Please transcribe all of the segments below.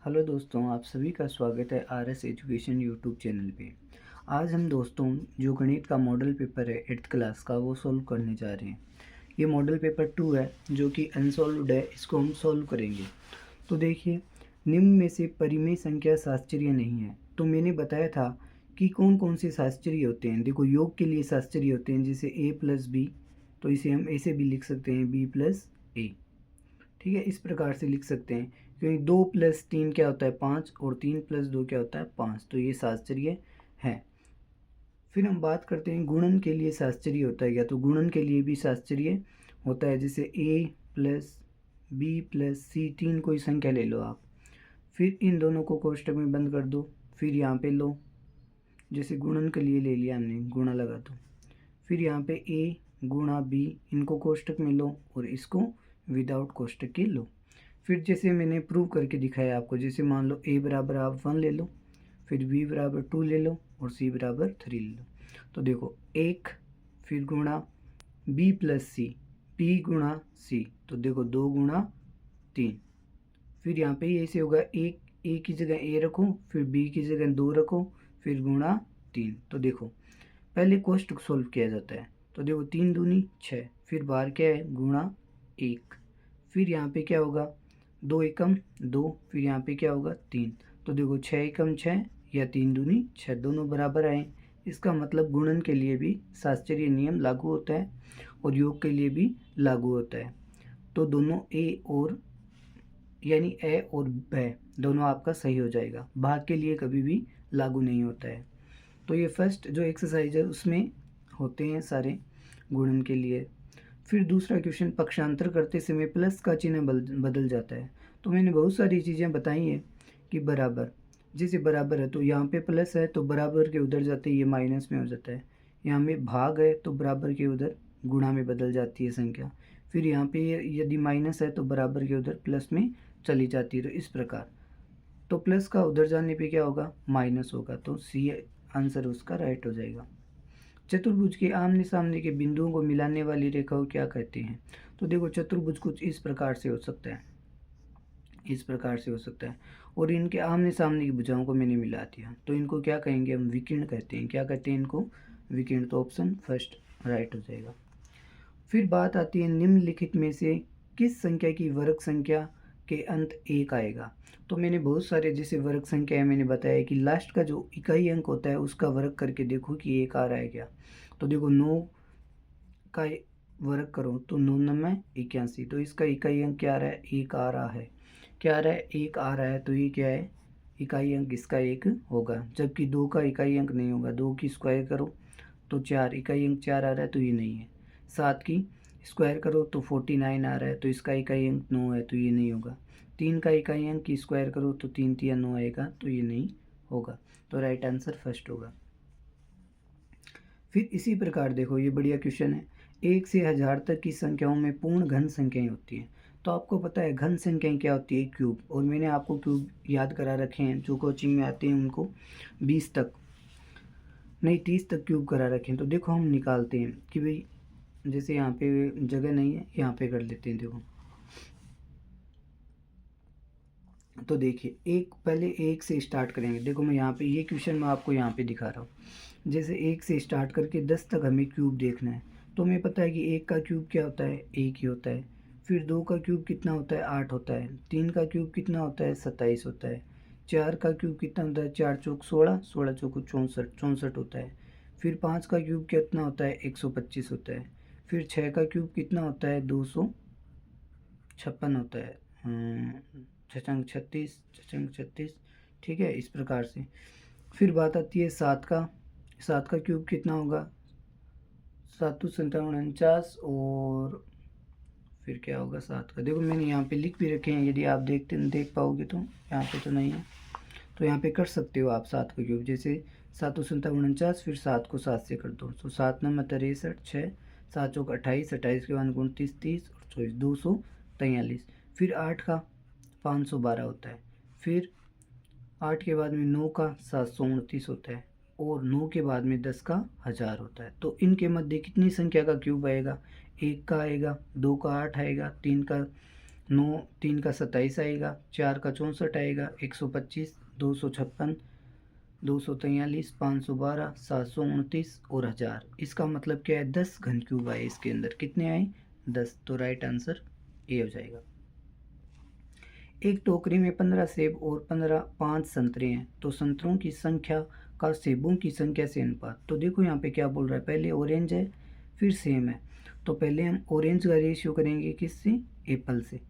Hello दोस्तों, आप सभी का स्वागत है आरएस एजुकेशन यूट्यूब चैनल पे। आज हम दोस्तों जो गणित का मॉडल पेपर है 8th क्लास का वो सॉल्व करने जा रहे हैं। ये मॉडल पेपर 2 है जो कि अनसॉल्व्ड है, इसको हम सॉल्व करेंगे। तो देखिए, निम्न में से परिमेय संख्या शास्त्रीय नहीं है। तो मैंने बताया था कि कौन कौन से शास्त्रीय होते हैं। देखो, योग के लिए शास्त्रीय होते हैं जैसे a प्लस बी, तो इसे हम ऐसे भी लिख सकते हैं b प्लस ए। ठीक है, इस प्रकार से लिख सकते हैं क्योंकि 2 + 3 क्या होता है 5 और 3 + 2 क्या होता है 5, तो ये शास्त्रीय है। फिर हम बात करते हैं गुणन के लिए शास्त्रीय होता है, या तो गुणन के लिए भी शास्त्रीय होता है जैसे a + b + c, तीन कोई संख्या ले लो आप, फिर इन दोनों को कोष्टक में बंद कर दो, फिर यहाँ पे लो, जैसे गुणन के लिए ले लिया हमने, गुणा लगा दो, फिर यहाँ पे a गुणा b, इनको कोष्टक में लो और इसको विदाउट कोष्टक के लो। फिर जैसे मैंने प्रूव करके दिखाया आपको, जैसे मान लो a बराबर आप 1 ले लो, फिर b बराबर 2 ले लो और c बराबर 3 ले लो। तो देखो 1, फिर गुणा b + c, b गुणा c, तो देखो 2 गुणा 3, फिर यहाँ पे ऐसे होगा, एक a की जगह a रखो, फिर b की जगह 2 रखो, फिर गुणा 3। तो देखो पहले कोष्टक सोल्व किया जाता है, तो देखो 3 दूनी 6, फिर बाहर क्या है गुणा 1, फिर यहाँ पे क्या होगा 2 एकम 2, फिर यहाँ पे क्या होगा 3। तो देखो 6 एकम 6 या 3 दूनी 6, दोनों बराबर आए। इसका मतलब गुणन के लिए भी शास्त्रीय नियम लागू होता है और योग के लिए भी लागू होता है। तो दोनों ए और यानी ए और ब दोनों आपका सही हो जाएगा, भाग के लिए कभी भी लागू नहीं होता है। तो ये फर्स्ट जो एक्सरसाइज है उसमें होते हैं सारे गुणन के लिए। फिर दूसरा क्वेश्चन, पक्षांतर करते समय प्लस का चिन्ह बदल जाता है। तो मैंने बहुत सारी चीज़ें बताई हैं कि बराबर, जैसे बराबर है तो यहाँ पे प्लस है तो बराबर के उधर जाते ही ये माइनस में हो जाता है। यहाँ में भाग है तो बराबर के उधर गुणा में बदल जाती है संख्या। फिर यहाँ पे यदि माइनस है तो बराबर के उधर प्लस में चली जाती है। तो इस प्रकार, तो प्लस का उधर जाने पे क्या होगा माइनस होगा, तो सी आंसर उसका राइट हो जाएगा। चतुर्भुज के आमने सामने के बिंदुओं को मिलाने वाली रेखा को क्या कहते हैं? तो देखो चतुर्भुज कुछ इस प्रकार से हो सकता है, इस प्रकार से हो सकता है, और इनके आमने सामने की भुजाओं को मैंने मिला दिया, तो इनको क्या कहेंगे हम, विकीर्ण कहते हैं। क्या कहते हैं इनको? विकीर्ण। तो ऑप्शन फर्स्ट राइट हो जाएगा। फिर बात आती है निम्नलिखित में से किस संख्या की वर्ग संख्या के अंत 1 आएगा? तो मैंने बहुत सारे जैसे वर्ग संख्या है, मैंने बताया कि लास्ट का जो इकाई अंक होता है उसका वर्ग करके देखो कि 1 आ रहा है क्या। तो देखो 9 का वर्ग करो तो 9 9 81, तो इसका इकाई अंक क्या आ रहा है 1 आ रहा है। क्या आ रहा है 1 आ रहा है, तो ये क्या है इकाई अंक इसका 1 होगा, जबकि 2 का इकाई अंक नहीं होगा। 2 की स्क्वायर करो तो 4, इकाई अंक 4 आ रहा है तो ये नहीं है। 7 की स्क्वायर करो तो 49 आ रहा है, तो इसका इकाई अंक 9 है, तो ये नहीं होगा। 3 का इकाई अंक की स्क्वायर करो तो 3 3 9 आएगा, तो ये नहीं होगा। तो राइट आंसर फर्स्ट होगा। फिर इसी प्रकार देखो, ये बढ़िया क्वेश्चन है, 1 से 1000 तक की संख्याओं में पूर्ण घन संख्याएं होती हैं। तो आपको पता है घन संख्याएं क्या होती है, क्यूब, और मैंने आपको क्यूब याद करा रखे हैं, जो कोचिंग में आते हैं उनको 20 तक नहीं 30 तक क्यूब करा रखे हैं। तो देखो हम निकालते हैं कि भाई, जैसे यहाँ पे जगह नहीं है, यहाँ पे कर लेते हैं। देखो तो देखिए, एक पहले 1 से स्टार्ट करेंगे। देखो मैं यहाँ पे ये क्वेश्चन मैं आपको यहाँ पे दिखा रहा हूँ, जैसे 1 से स्टार्ट करके 10 तक हमें क्यूब देखना है। तो हमें पता है कि 1 का क्यूब क्या होता है 1 ही होता है, फिर 2 का क्यूब कितना होता है 8 होता है, 3 का क्यूब कितना होता है 27 होता है, 4 का क्यूब कितना होता है 4 चौक 16, 16 चौक 64 64 होता है, फिर 5 का क्यूब कितना होता है 125 होता है, फिर 6 का क्यूब कितना होता है 256 होता है, छछंग 36 छछंग 36। ठीक है, इस प्रकार से। फिर बात आती है 7 का, 7 का क्यूब कितना होगा 7×7 = 49, और फिर क्या होगा 7 का, देखो मैंने यहाँ पे लिख भी रखे हैं, यदि आप देख पाओगे तो, यहाँ पे तो नहीं है, तो यहाँ पे कर सकते हो आप 7 का क्यूब, जैसे 7×7 = 49, फिर 7 को 7 से कर दो, तो 7 9 63, 6 7 चौक 28, 28 के बाद 29 30 और 24 243। फिर 8 का 512 होता है, फिर 8 के बाद में 9 का 729 होता है, और 9 के बाद में 10 का 1000 होता है। तो इनके मध्य कितनी संख्या का क्यूब आएगा, 1 का आएगा, 2 का 8 आएगा, 3 का 9 3 का 27 आएगा, 4 का 64 आएगा, 125, 256, 243, 512, 729 और 1000। इसका मतलब क्या है, 10 घन क्यूब आए इसके अंदर। कितने आए, 10। तो राइट आंसर ए हो जाएगा। एक टोकरी में 15 सेब और 5 संतरे हैं, तो संतरों की संख्या का सेबों की संख्या से अनुपात। तो देखो यहाँ पे क्या बोल रहा है, पहले ऑरेंज है फिर सेम है, तो पहले हम ऑरेंज का रेशियो करेंगे किससे, एप्पल से।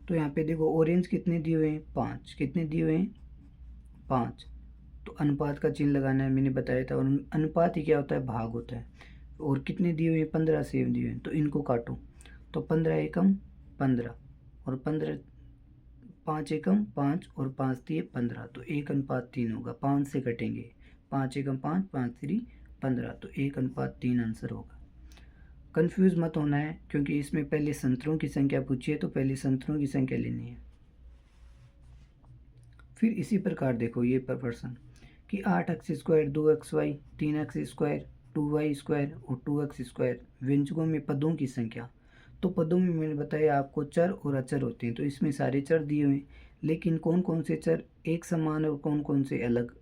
तो यहाँ पे देखो ऑरेंज कितने दिए हुए हैं, 5। कितने दिए हुए हैं, 5। तो अनुपात का चिन्ह लगाना है, मैंने बताया था। और अनुपात ही क्या होता है, भाग होता है। और कितने दिए हुए हैं, 15 सेब दिए हुए हैं, तो इनको काटो। तो 15 एकम 15 और 15, 5 एकम 5 और 5 दिए 15, तो 1:3 होगा। 5 से कटेंगे, 5 एकम 5, 5 3 15, तो 1:3 आंसर होगा। कंफ्यूज मत होना है, क्योंकि इसमें पहले संतरों की संख्या पूछी है, तो पहले संतरों की संख्या लेनी है। फिर इसी प्रकार देखो ये प्रश्न कि 8x² 2xy 3x² 2y² और 2x² व्यंजकों में पदों की संख्या। तो पदों में मैंने बताया आपको चर और अचर होते हैं, तो इसमें सारे चर दिए हुए हैं, लेकिन कौन कौन से चर एक समान और कौन कौन से अलग,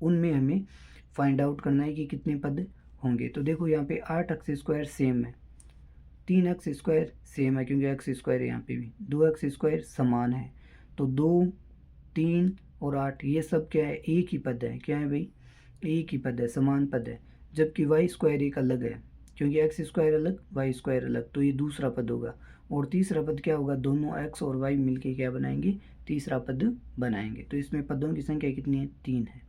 उनमें हमें फाइंड आउट करना है कि कितने पद होंगे। तो देखो यहाँ पे 8x² सेम है, 3x² सेम है क्योंकि x² है, यहाँ पे भी 2x² समान है। तो 2, 3 और 8 ये सब क्या है, एक ही पद है। क्या है भाई, एक ही पद है, समान पद है। जबकि y² एक अलग है, क्योंकि x² अलग y² अलग, तो ये दूसरा पद होगा। और तीसरा पद क्या होगा, दोनों x और y मिलके क्या बनाएंगे, तीसरा पद बनाएंगे। तो इसमें पदों की संख्या कितनी है, 3 है।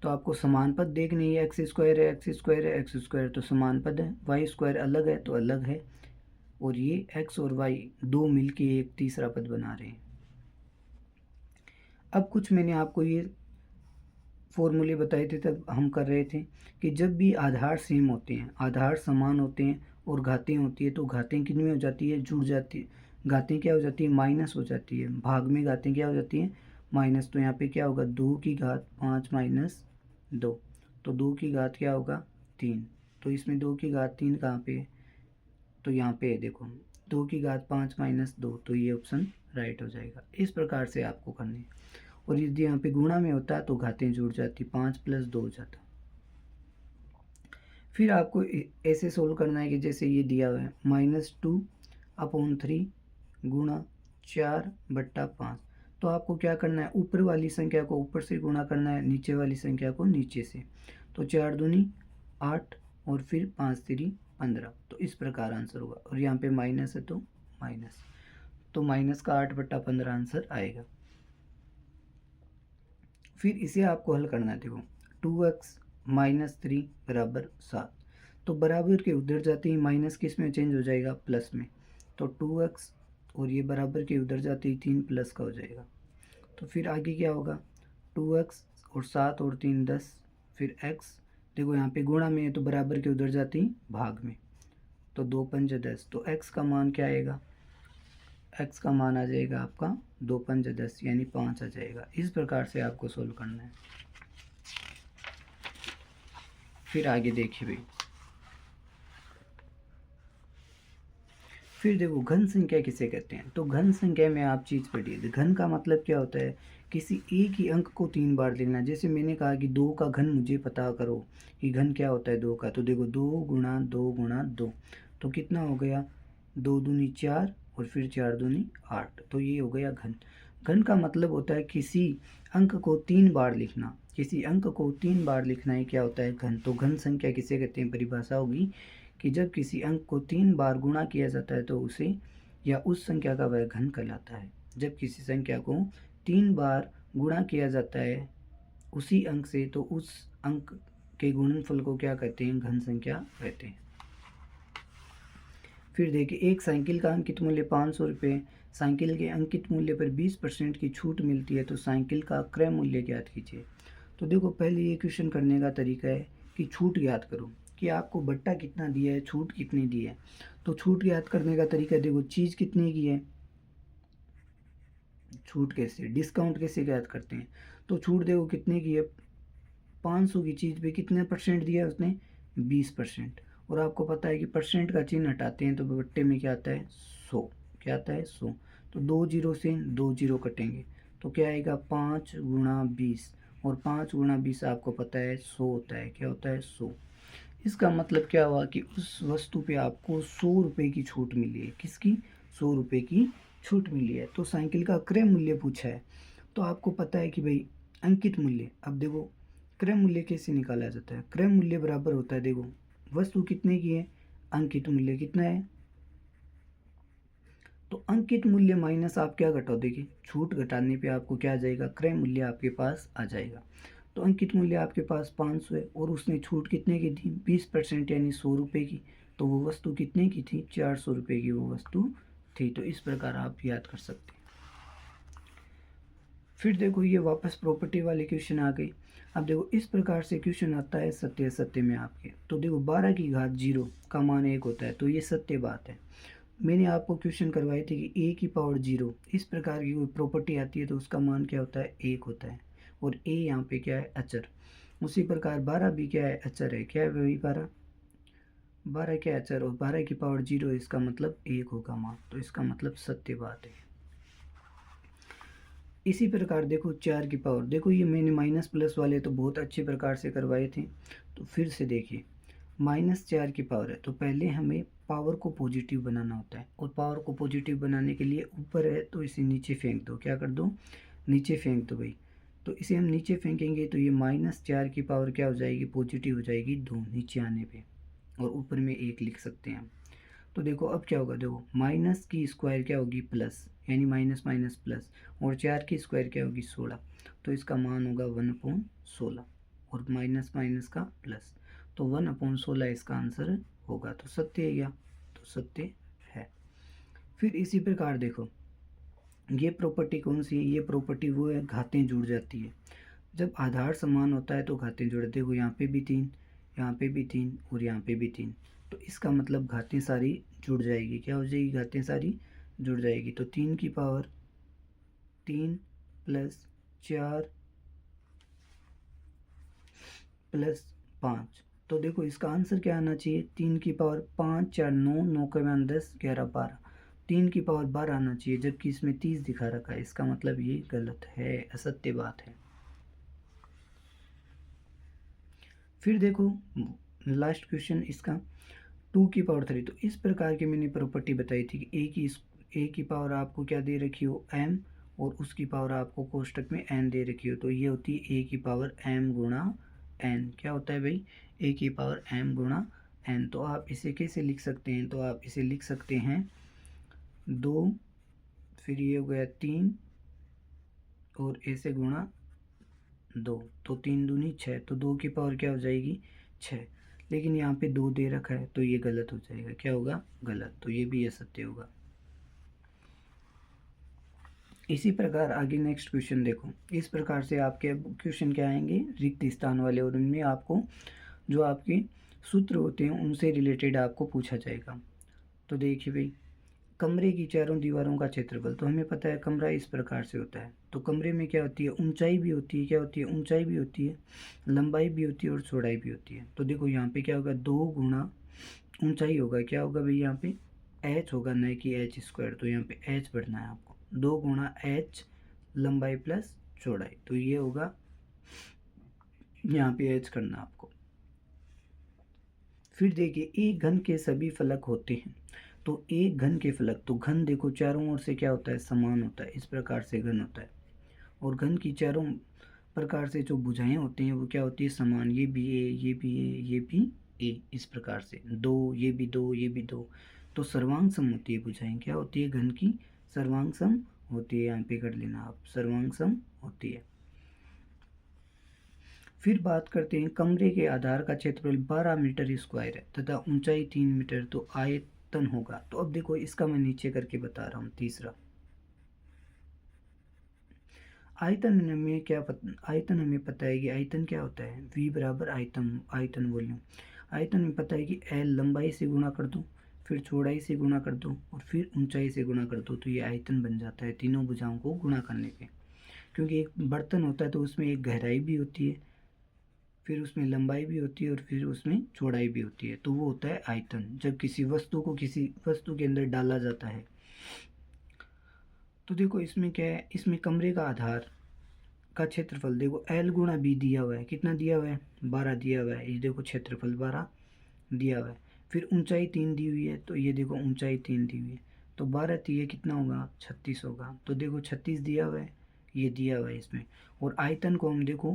तो आपको समान पद देखनी है, x² है x² है x², तो समान पद है। y² अलग है तो अलग है, और ये x और y दो मिलके एक तीसरा पद बना रहे हैं। अब कुछ मैंने आपको ये फॉर्मूले बताए थे, तब हम कर रहे थे कि जब भी आधार सेम होते हैं, आधार समान होते हैं और घातें होती है, तो घातें किन में हो जाती है, जुड़ जाती है। घातें क्या हो जाती है, माइनस हो जाती है। भाग में घातें क्या हो जाती हैं, माइनस। तो यहाँ पे क्या होगा, 2 की घात 5 माइनस 2, तो 2 की घात क्या होगा, 3। तो इसमें 2 की घात 3 कहाँ पे है, तो यहाँ पे है देखो, 2 की घात 5 माइनस 2, तो ये ऑप्शन राइट हो जाएगा। इस प्रकार से आपको करनी है। और यदि यहाँ पे गुणा में होता है तो घातें जुड़ जाती, 5 + 2 हो जाता। फिर आपको ऐसे सोल्व करना है कि जैसे ये दिया हुआ है, -2/3 गुणा 4/5। तो आपको क्या करना है, ऊपर वाली संख्या को ऊपर से गुणा करना है, नीचे वाली संख्या को नीचे से। तो 4 दूनी 8 और फिर 5 3 15, तो इस प्रकार आंसर होगा। और यहाँ पे माइनस है तो माइनस, तो माइनस का 8/15 आंसर आएगा। फिर इसे आपको हल करना है, देखो 2x - 3 = 7। तो बराबर के उधर जाते ही माइनस किस में चेंज हो जाएगा, प्लस में। तो 2x और ये बराबर के उधर जाते ही 3 प्लस का हो जाएगा। तो फिर आगे क्या होगा, 2x और 7 और 3 10, फिर x। देखो यहाँ पे गुणा में है तो बराबर के उधर जाते ही भाग में, तो 2 पंजे 10, तो x का मान क्या आएगा, x का मान आ जाएगा आपका 2 पंजे 10 यानी 5 आ जाएगा। इस प्रकार से आपको सोल्व करना है। फिर आगे देखिए भाई, फिर देखो घन संख्या किसे कहते हैं। तो घन संख्या में आप चीज़ पढ़िए, घन का मतलब क्या होता है, किसी एक ही अंक को 3 बार लिखना। जैसे मैंने कहा कि 2 का घन मुझे पता करो कि घन क्या होता है 2 का। तो देखो 2 गुणा 2 गुणा 2, तो कितना हो गया, 2 दूनी 4 और फिर 4 दूनी 8, तो ये हो गया घन। घन का मतलब होता है किसी अंक को 3 बार लिखना। किसी अंक को 3 बार लिखना ही क्या होता है, घन। तो घन संख्या किसे कहते हैं, परिभाषा होगी कि जब किसी अंक को 3 बार गुणा किया जाता है तो उसे या उस संख्या का वह घन कहलाता है। जब किसी संख्या को 3 बार गुणा किया जाता है उसी अंक से, तो उस अंक के गुणनफल को क्या कहते हैं, घन संख्या कहते हैं। फिर देखिए, एक साइकिल का अंकित मूल्य 500 रुपये, साइकिल के अंकित मूल्य पर 20% की छूट मिलती है, तो साइकिल का क्रय मूल्य ज्ञात कीजिए। तो देखो पहले ये क्वेश्चन करने का तरीका है कि छूट ज्ञात करो, कि आपको बट्टा कितना दिया है, छूट कितनी दी है। तो छूट ज्ञात करने का तरीका देखो, चीज़ कितने की है, छूट कैसे, डिस्काउंट कैसे ज्ञात करते हैं। तो छूट देखो कितने की है, 500 की चीज़ पे कितने परसेंट दिया है उसने, 20%। और आपको पता है कि परसेंट का चिन्ह हटाते हैं तो बट्टे में क्या आता है, 100। क्या आता है 100। तो 2 जीरो से 2 जीरो कटेंगे तो क्या आएगा 5 गुणा 20, और 5 गुणा 20 आपको पता है 100 होता है। क्या होता है 100। इसका मतलब क्या हुआ कि उस वस्तु पे आपको 100 रुपये की छूट मिली है। किसकी? 100 रुपये की छूट मिली है। तो साइकिल का क्रय मूल्य पूछा है, तो आपको पता है कि भाई अंकित मूल्य। अब देखो क्रय मूल्य कैसे निकाला जाता है। क्रय मूल्य बराबर होता है, देखो वस्तु कितने की है, अंकित मूल्य कितना है, तो अंकित मूल्य माइनस आप क्या घटाओ, देखिए छूट घटाने पे आपको क्या आ जाएगा, क्रय मूल्य आपके पास आ जाएगा। तो अंकित मूल्य आपके पास 500 है और उसने छूट कितने की थी, 20% यानी 100 रुपये की। तो वो वस्तु कितने की थी, 400 रुपये की वो वस्तु थी। तो इस प्रकार आप याद कर सकते हैं। फिर देखो ये वापस प्रॉपर्टी वाले क्वेश्चन आ गए। अब देखो इस प्रकार से क्वेश्चन आता है सत्य असत्य में आपके। तो देखो 12 की घात 0 का मान 1 होता है, तो ये सत्य बात है। मैंने आपको क्वेश्चन करवाए थे कि a की पावर 0 इस प्रकार की कोई प्रॉपर्टी आती है तो उसका मान क्या होता है, 1 होता है, और a यहाँ पे क्या है, अचर। उसी प्रकार 12 भी क्या है, अचर है। क्या है भाई, 12 क्या है, अचर, और 12 की पावर 0 इसका मतलब 1 होगा मान। तो इसका मतलब सत्य बात है। इसी प्रकार देखो 4 की पावर, देखो ये मैंने माइनस प्लस वाले तो बहुत अच्छे प्रकार से करवाए थे। तो फिर से देखिए -4 की पावर है, तो पहले हमें पावर को पॉजिटिव बनाना होता है, और पावर को पॉजिटिव बनाने के लिए ऊपर है तो इसे नीचे फेंक दो। क्या कर दो, नीचे फेंक दो भाई। तो इसे हम नीचे फेंकेंगे तो ये -4 की पावर क्या हो जाएगी, पॉजिटिव हो जाएगी 2 नीचे आने पे, और ऊपर में 1 लिख सकते हैं हम। तो देखो अब क्या होगा, देखो माइनस की स्क्वायर क्या होगी, प्लस, यानी माइनस माइनस प्लस, और 4 की स्क्वायर क्या होगी, 16। तो इसका मान होगा 1/16, और माइनस माइनस का प्लस, तो 1/16 इसका आंसर होगा। तो सत्य है, या तो सत्य है। फिर इसी प्रकार देखो ये प्रॉपर्टी कौन सी है, ये प्रॉपर्टी वो है, घातें जुड़ जाती है। जब आधार समान होता है तो घातें जुड़ते हो, यहाँ पे भी 3, यहाँ पे भी 3, और यहाँ पे भी 3। तो इसका मतलब घातें सारी जुड़ जाएगी। क्या हो जाएगी, घातें सारी जुड़ जाएगी। तो 3 की पावर 3 प्लस 4 प्लस 5। तो देखो इसका आंसर क्या आना चाहिए, 3 की पावर 5, 4 9, 9 के मान 10, 11 12, 3 की पावर 12 आना चाहिए, जबकि इसमें 30 दिखा रखा है। इसका मतलब ये गलत है, असत्य बात है। फिर देखो लास्ट क्वेश्चन इसका 2 की पावर 3। तो इस प्रकार की मैंने प्रॉपर्टी बताई थी कि ए की पावर आपको क्या दे रखी हो, m, और उसकी पावर आपको कोष्टक में n दे रखी हो। तो ये होती है a की पावर m गुणा n। क्या होता है भाई, a की पावर m गुणा n। तो आप इसे कैसे लिख सकते हैं, तो आप इसे लिख सकते हैं 2, फिर ये हो गया 3, और a से गुणा 2, तो 3 दूनी 6, तो 2 की पावर क्या हो जाएगी, 6। लेकिन यहाँ पे 2 दे रखा है तो ये गलत हो जाएगा। क्या होगा, गलत। तो ये भी असत्य होगा। इसी प्रकार आगे नेक्स्ट क्वेश्चन देखो। इस प्रकार से आपके क्वेश्चन क्या आएंगे, रिक्त स्थान वाले, और उनमें आपको जो आपके सूत्र होते हैं उनसे रिलेटेड आपको पूछा जाएगा। तो देखिए भाई, कमरे की चारों दीवारों का क्षेत्रफल, तो हमें पता है कमरा इस प्रकार से होता है। तो कमरे में क्या होती है, ऊंचाई भी होती है। क्या होती है, ऊंचाई भी होती है, लंबाई भी होती है, और चौड़ाई भी होती है। तो देखो यहाँ पे क्या होगा, 2 गुणा ऊंचाई होगा। क्या होगा भाई, यहाँ पे h होगा, न कि h²। तो यहाँ पे h बढ़ना है आपको, 2 गुणा h लंबाई प्लस चौड़ाई। तो ये होगा, यहाँ पे h करना आपको। फिर देखिए एक घन के सभी फलक होते हैं। तो एक घन के फलक, तो घन देखो चारों ओर से क्या होता है, समान होता है। इस प्रकार से घन होता है, और घन की चारों प्रकार से जो भुजाएं होती हैं वो क्या होती है, समान। ये भी ए, ये भी ए, ये भी ए, इस प्रकार से 2, ये भी 2, ये भी 2। तो सर्वांग सम होती है भुजाएं। क्या होती है, घन की सर्वांग सम होती है। यहाँ पे कर लेना आप, सर्वांग सम होती है। फिर बात करते हैं, कमरे के आधार का क्षेत्रफल 12 मीटर स्क्वायर है तथा ऊंचाई 3 मीटर, तो आयतन होगा। तो अब देखो इसका मैं नीचे करके बता रहा हूँ। तीसरा आयतन में आयतन हमें पता है कि आयतन क्या होता है, v बराबर आयतन, आयतन वॉल्यूम। आयतन में पता है कि l लंबाई से गुणा कर दो, फिर चौड़ाई से गुणा कर दो, और फिर ऊंचाई से गुणा कर दो, तो ये आयतन बन जाता है तीनों भुजाओं को गुणा करने पे। क्योंकि एक बर्तन होता है तो उसमें एक गहराई भी होती है, फिर उसमें लंबाई भी होती है, और फिर उसमें चौड़ाई भी होती है। तो वो होता है आयतन। जब किसी वस्तु को किसी वस्तु के अंदर डाला जाता है तो देखो इसमें क्या है, इसमें कमरे का आधार का क्षेत्रफल देखो L गुणा बी दिया हुआ है, कितना दिया हुआ है 12 दिया हुआ है, ये देखो क्षेत्रफल 12 दिया हुआ है। फिर ऊंचाई 3 दी हुई है, तो ये देखो ऊंचाई 3 दी हुई है, तो 12 3 कितना होगा 36 होगा। तो देखो 36 दिया हुआ है, ये दिया हुआ है इसमें। और आयतन को हम देखो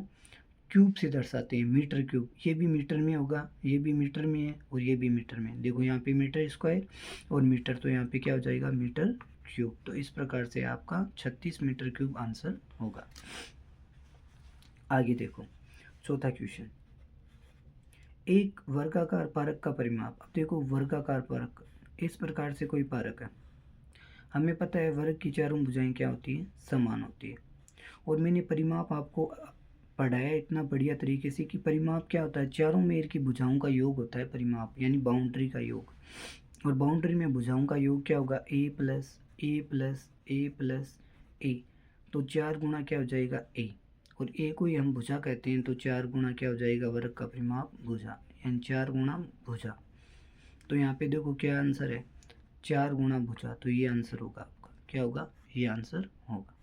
क्यूब से दर्शाते हैं, मीटर क्यूब, ये भी मीटर में होगा, ये भी मीटर में है और ये भी मीटर में। देखो यहाँ पे मीटर स्क्वायर और मीटर, तो यहाँ पे क्या हो जाएगा मीटर क्यूब। तो इस प्रकार से आपका 36 मीटर क्यूब आंसर होगा। आगे देखो चौथा क्वेश्चन, एक वर्गाकार पारक का परिमाप। अब देखो वर्गाकार पारक, इस प्रकार से कोई पारक है, हमें पता है वर्ग की चारों भुजाएं क्या होती है समान होती है। और मैंने परिमाप आपको पढ़ाया इतना बढ़िया तरीके से कि परिमाप क्या होता है, चारों मेर की भुजाओं का योग होता है परिमाप, यानी बाउंड्री का योग। और बाउंड्री में भुजाओं का योग क्या होगा ए प्लस ए प्लस ए प्लस ए, तो 4 गुना क्या हो जाएगा ए, और ए को ही हम भुजा कहते हैं, तो 4 गुना क्या हो जाएगा वर्ग का परिमाप भुजा, यानी 4 गुना भुजा। तो यहाँ पे देखो क्या आंसर है 4 गुना भुजा, तो ये आंसर होगा आपका, क्या होगा ये आंसर होगा।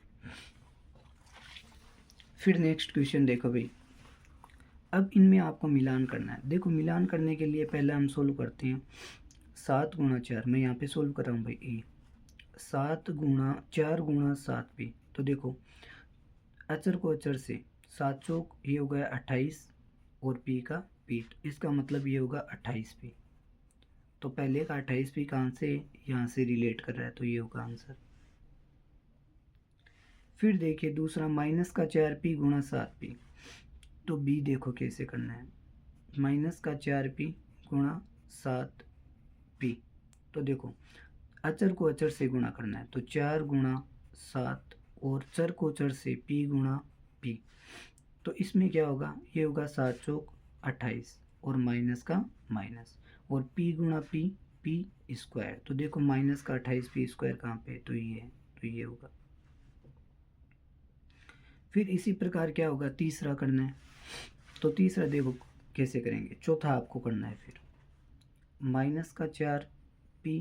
फिर नेक्स्ट क्वेश्चन देखो भाई, अब इनमें आपको मिलान करना है। देखो मिलान करने के लिए पहले हम सोल्व करते हैं 7 गुणा 4, मैं यहाँ पे सोल्व कर रहा हूँ भाई ए, 7 गुणा 4 गुणा 7 पे। तो देखो अचर को अचर से 7 चौक ये हो गया 28 और पी का पीठ, इसका मतलब ये होगा 28 पी। तो पहले का 28 पी कहाँ से, यहाँ से रिलेट कर रहा है, तो ये होगा आंसर। फिर देखिए दूसरा माइनस का 4p गुणा 7p, तो बी देखो कैसे करना है, माइनस का 4p गुणा 7p। तो देखो अचर को अचर से गुणा करना है, तो 4 गुणा 7 और चर को चर से p गुणा p। तो इसमें क्या होगा, ये होगा 7 चौक 28 और माइनस का माइनस और p गुणा p, p स्क्वायर। तो देखो माइनस का 28p स्क्वायर कहाँ पे, तो ये है, तो ये होगा। फिर इसी प्रकार क्या होगा तीसरा करना है, तो तीसरा देखो कैसे करेंगे, चौथा आपको करना है फिर माइनस का 4p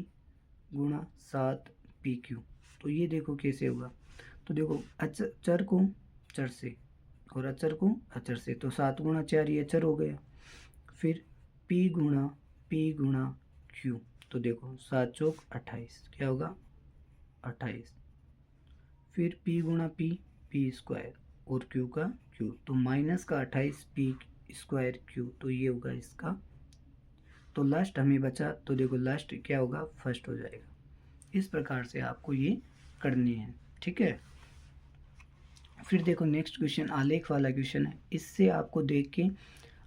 गुणा 7pq। तो ये देखो कैसे होगा, तो देखो चर को चर से और अचर को अचर से, तो 7 गुणा 4 ये अचर हो गया। फिर p गुणा q, तो देखो 7 चौक 28, क्या होगा 28। फिर p गुणा p स्क्वायर और q का q, तो माइनस का 28p स्क्वायर q, तो ये होगा इसका। तो लास्ट हमें बचा, तो देखो लास्ट क्या होगा फर्स्ट हो जाएगा। इस प्रकार से आपको ये करनी है, ठीक है। फिर देखो नेक्स्ट क्वेश्चन आलेख वाला क्वेश्चन है, इससे आपको देख के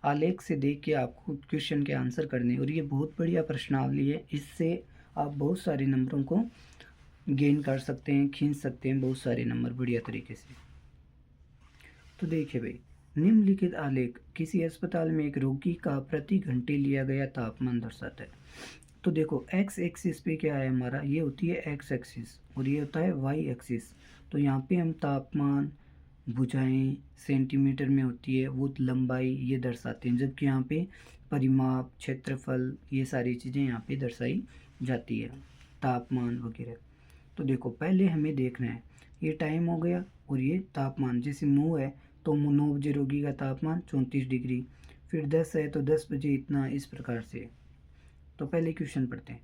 आलेख से देख के आपको क्वेश्चन के आंसर करने, और ये बहुत बढ़िया प्रश्नावली है, इससे आप बहुत सारे नंबरों को गेन कर सकते हैं, खींच सकते हैं बहुत सारे नंबर बढ़िया तरीके से। तो देखिए भाई, निम्नलिखित आलेख किसी अस्पताल में एक रोगी का प्रति घंटे लिया गया तापमान दर्शाता है। तो देखो एक्स एक्सिस पे क्या है हमारा, ये होती है एक्स एक्सिस और ये होता है वाई एक्सिस। तो यहाँ पे हम तापमान, भुजाएं सेंटीमीटर में होती है, वो लंबाई ये दर्शाते हैं, जबकि यहाँ पे परिमाप, क्षेत्रफल, ये सारी चीज़ें यहाँ पे दर्शाई जाती है, तापमान वगैरह। तो देखो पहले हमें देखना है, ये टाइम हो गया और ये तापमान, जैसे 9 है तो 9 बजे रोगी का तापमान 34 डिग्री, फिर 10 है तो 10 बजे इतना, इस प्रकार से। तो पहले क्वेश्चन पढ़ते हैं।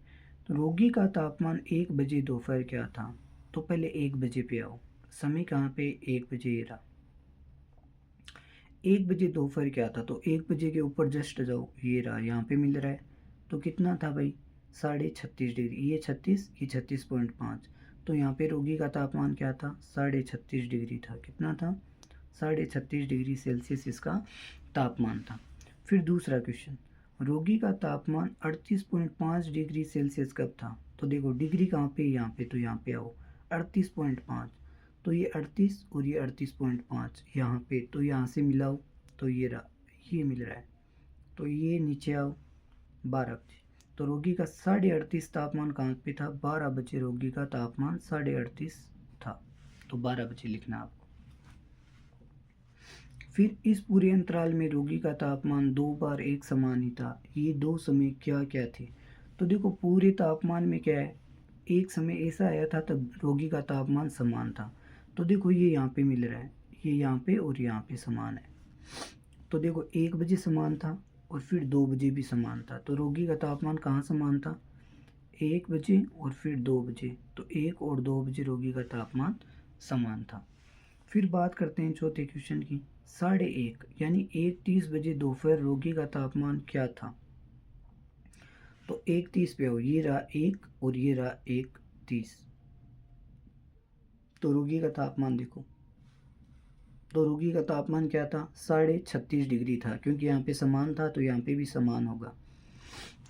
तो रोगी का तापमान 1 बजे दोपहर क्या था, तो पहले 1 बजे पे आओ, समय कहाँ पे 1 बजे ये रहा। 1 बजे दोपहर क्या था, तो 1 बजे के ऊपर जस्ट जाओ, ये रहा यहाँ पे मिल रहा है। तो कितना था भाई 36.5 डिग्री, ये 36, ये 36.5। तो यहाँ पे रोगी का तापमान क्या था 36.5 डिग्री था, कितना था 36.5 डिग्री सेल्सियस इसका तापमान था। फिर दूसरा क्वेश्चन, रोगी का तापमान 38.5 डिग्री सेल्सियस कब था, तो देखो डिग्री कहाँ पे, यहाँ पे, तो यहाँ पे आओ 38.5, तो ये 38 और ये 38.5 यहाँ पे, तो यहाँ से मिलाओ, तो ये रहा, ये मिल रहा है। तो ये नीचे आओ 12 बजे, तो रोगी का 38.5 तापमान कहाँ पे था, 12 बजे रोगी का तापमान 38.5 था, तो 12 बजे लिखना आपको। फिर इस पूरे अंतराल में रोगी का तापमान 2 बार एक समान ही था, ये 2 समय क्या क्या थे, तो देखो पूरे तापमान में क्या है एक समय ऐसा आया था तब रोगी का तापमान समान था। तो देखो ये यहाँ पे मिल रहा है, ये यहाँ पे और यहाँ पे समान है। तो देखो 1 बजे समान था और फिर 2 बजे भी समान था। तो रोगी का तापमान कहाँ समान था? 1 बजे और फिर 2 बजे। तो 1 और 2 बजे रोगी का तापमान समान था। फिर बात करते हैं चौथे क्वेश्चन की। 1:30 यानी 1:30 बजे दोपहर रोगी का तापमान क्या था? तो 1:30 पे हो, ये रहा 1 और ये रहा 1:30। तो रोगी का तापमान देखो, तो रोगी का तापमान क्या था? 36.5 डिग्री था, क्योंकि यहाँ पे समान था तो यहाँ पे भी समान होगा।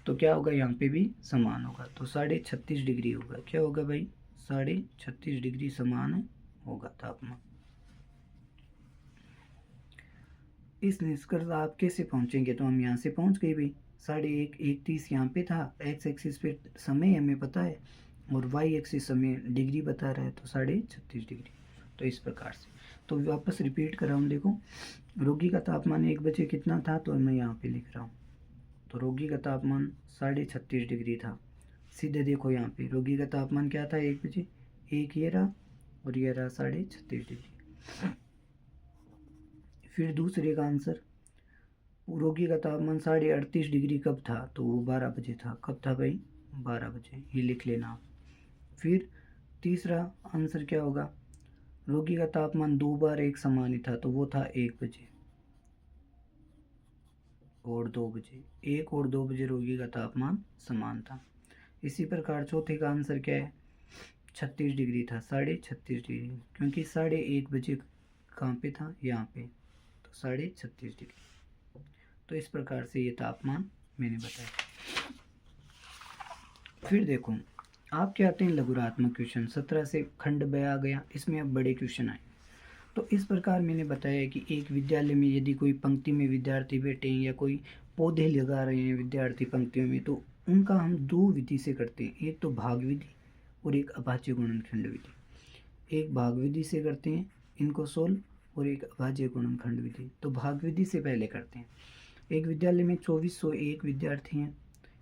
तो क्या होगा? यहाँ पे भी समान होगा, तो 36.5 डिग्री होगा। क्या होगा भाई? 36.5 डिग्री समान होगा तापमान। इस निष्कर्ष आप कैसे पहुंचेंगे? तो हम यहाँ से पहुंच गए भाई। 1:30 1:30 यहाँ पे था, एक्स एक्सिस पे समय हमें पता है और वाई एक्सिस समय डिग्री बता रहा है, तो 36.5 डिग्री। तो इस प्रकार से, तो वापस रिपीट कर रहा हूँ। देखो रोगी का तापमान 1 बजे कितना था, तो मैं यहाँ पे लिख रहा हूँ। तो रोगी का तापमान 36.5 डिग्री था। सीधे देखो यहाँ पे रोगी का तापमान क्या था 1 बजे? 1 ये रहा और ये रहा 36.5 डिग्री। फिर दूसरे का आंसर, रोगी का तापमान 38.5 डिग्री कब था? तो वो 12 बजे था। कब था भाई? 12 बजे, ये लिख लेना। फिर तीसरा आंसर क्या होगा? रोगी का तापमान 2 बार एक समान ही था, तो वो था 1 बजे और 2 बजे। 1 और 2 बजे रोगी का तापमान समान था। इसी प्रकार चौथे का आंसर क्या है? 36 डिग्री था, 36.5 डिग्री, क्योंकि 1:30 बजे कहाँ पे था? यहाँ पे, तो 36.5 डिग्री। तो इस प्रकार से ये तापमान मैंने बताया। फिर देखो आपके आते हैं लघुरात्मक क्वेश्चन। 17 से खंड ब आ गया, इसमें अब बड़े क्वेश्चन आए। तो इस प्रकार मैंने बताया कि एक विद्यालय में यदि कोई पंक्ति में विद्यार्थी बैठे हैं या कोई पौधे लगा रहे हैं विद्यार्थी पंक्तियों में, तो उनका हम 2 विधि से करते हैं, एक तो भाग विधि और एक अभाज्य गुणनखंड विधि। एक भाग विधि से करते हैं इनको सोल्व, और एक अभाज्य गुणनखंड विधि। तो भाग विधि से पहले करते हैं। एक विद्यालय में 2401 विद्यार्थी हैं,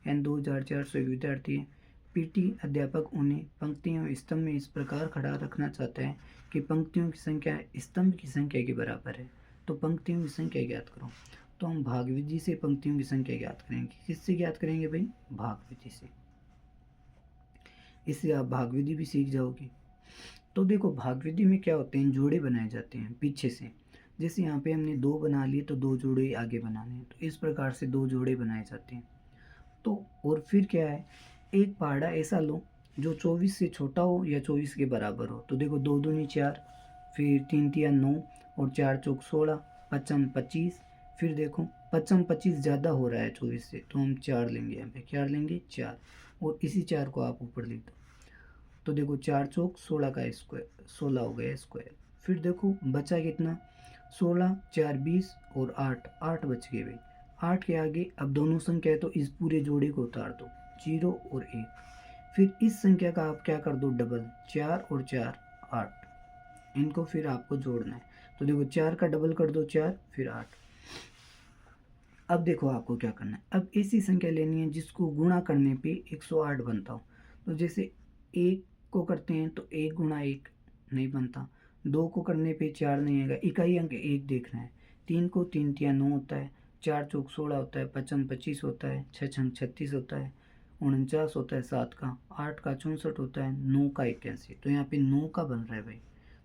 यानी 2401 विद्यार्थी हैं। पीटी अध्यापक उन्हें पंक्तियों और स्तंभ में इस प्रकार खड़ा रखना चाहता है कि पंक्तियों की संख्या स्तंभ की संख्या के बराबर है। तो पंक्तियों की संख्या ज्ञात करो। तो हम भाग विधि से पंक्तियों की संख्या ज्ञात करेंगे। किससे ज्ञात करेंगे भाई? भाग विधि से। इससे आप भाग विधि भी सीख जाओगे। तो देखो भाग विधि में क्या होते हैं? जोड़े बनाए जाते हैं पीछे से। जैसे यहाँ पे हमने 2 बना लिए, तो 2 जोड़े आगे बनाने हैं। तो इस प्रकार से 2 जोड़े बनाए जाते हैं। तो और फिर क्या है? एक पहाड़ा ऐसा लो जो 24 से छोटा हो या 24 के बराबर हो। तो देखो 2 दूनी 4, फिर 3 तिया 9 और 4 चौक 16, 5 25। फिर देखो 5 25 ज़्यादा हो रहा है 24 से, तो हम 4 लेंगे। यहाँ पे क्या लेंगे? 4। और इसी 4 को आप ऊपर लिख दो। तो देखो 4 चौक 16 का स्क्वायर, 16 हो गया स्क्वायर। फिर देखो बचा कितना? 16, 4 20 और 8, 8 बच गए भाई। 8 के आगे अब दोनों संख्या है, तो इस पूरे जोड़े को उतार दो, 0 और 1। फिर इस संख्या का आप क्या कर दो? डबल, 4 और 4 8। इनको फिर आपको जोड़ना है। तो देखो 4 का डबल कर दो, 4 फिर 8। अब देखो आपको क्या करना है। अब ऐसी संख्या लेनी है जिसको गुणा करने पे 108 बनता हो। तो जैसे 1 को करते हैं तो 1 गुणा 1 नहीं बनता, 2 को करने पे 4 नहीं आएगा, इकाई अंक 1 देखना है। 3 को 3 तिया 9 होता है, 4 चौक 16 होता है, 5 25 होता है, 6 छंग 36 होता है, 49 होता है 7 का, 8 का 64 होता है, 9 का 81। तो यहाँ पे 9 का बन रहा है भाई,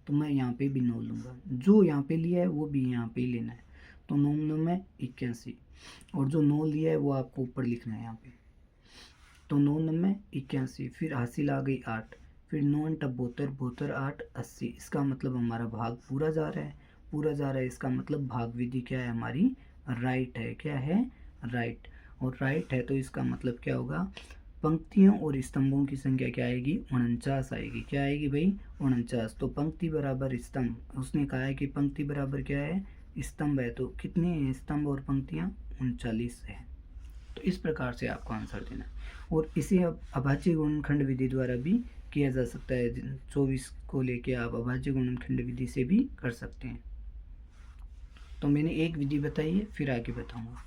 तो मैं यहाँ पे भी 9 लूँगा। जो यहाँ पे लिया है वो भी यहाँ पे ही लेना है। तो 9 9 में 81, और जो 9 लिया है वो आपको ऊपर लिखना है यहाँ पे। तो 9 9 में 81, फिर हासिल आ गई 8, फिर 9 8 72, 72 8 80। इसका मतलब हमारा भाग पूरा जा रहा है, पूरा जा रहा है। इसका मतलब भाग विधि क्या है? हमारी राइट है। क्या है? राइट। और राइट है तो इसका मतलब क्या होगा? पंक्तियों और स्तंभों की संख्या क्या आएगी? 49 आएगी। क्या आएगी भाई? 49। तो पंक्ति बराबर स्तंभ, उसने कहा है कि पंक्ति बराबर क्या है? स्तंभ है। तो कितने हैं स्तंभ और पंक्तियाँ? 39 है। तो इस प्रकार से आपको आंसर देना है। और इसे अब अभाज्य गुणनखंड विधि द्वारा भी किया जा सकता है। 24 को लेके आप अभाज्य गुणनखंड विधि से भी कर सकते हैं। तो मैंने एक विधि बताई है, फिर आगे बताऊंगा।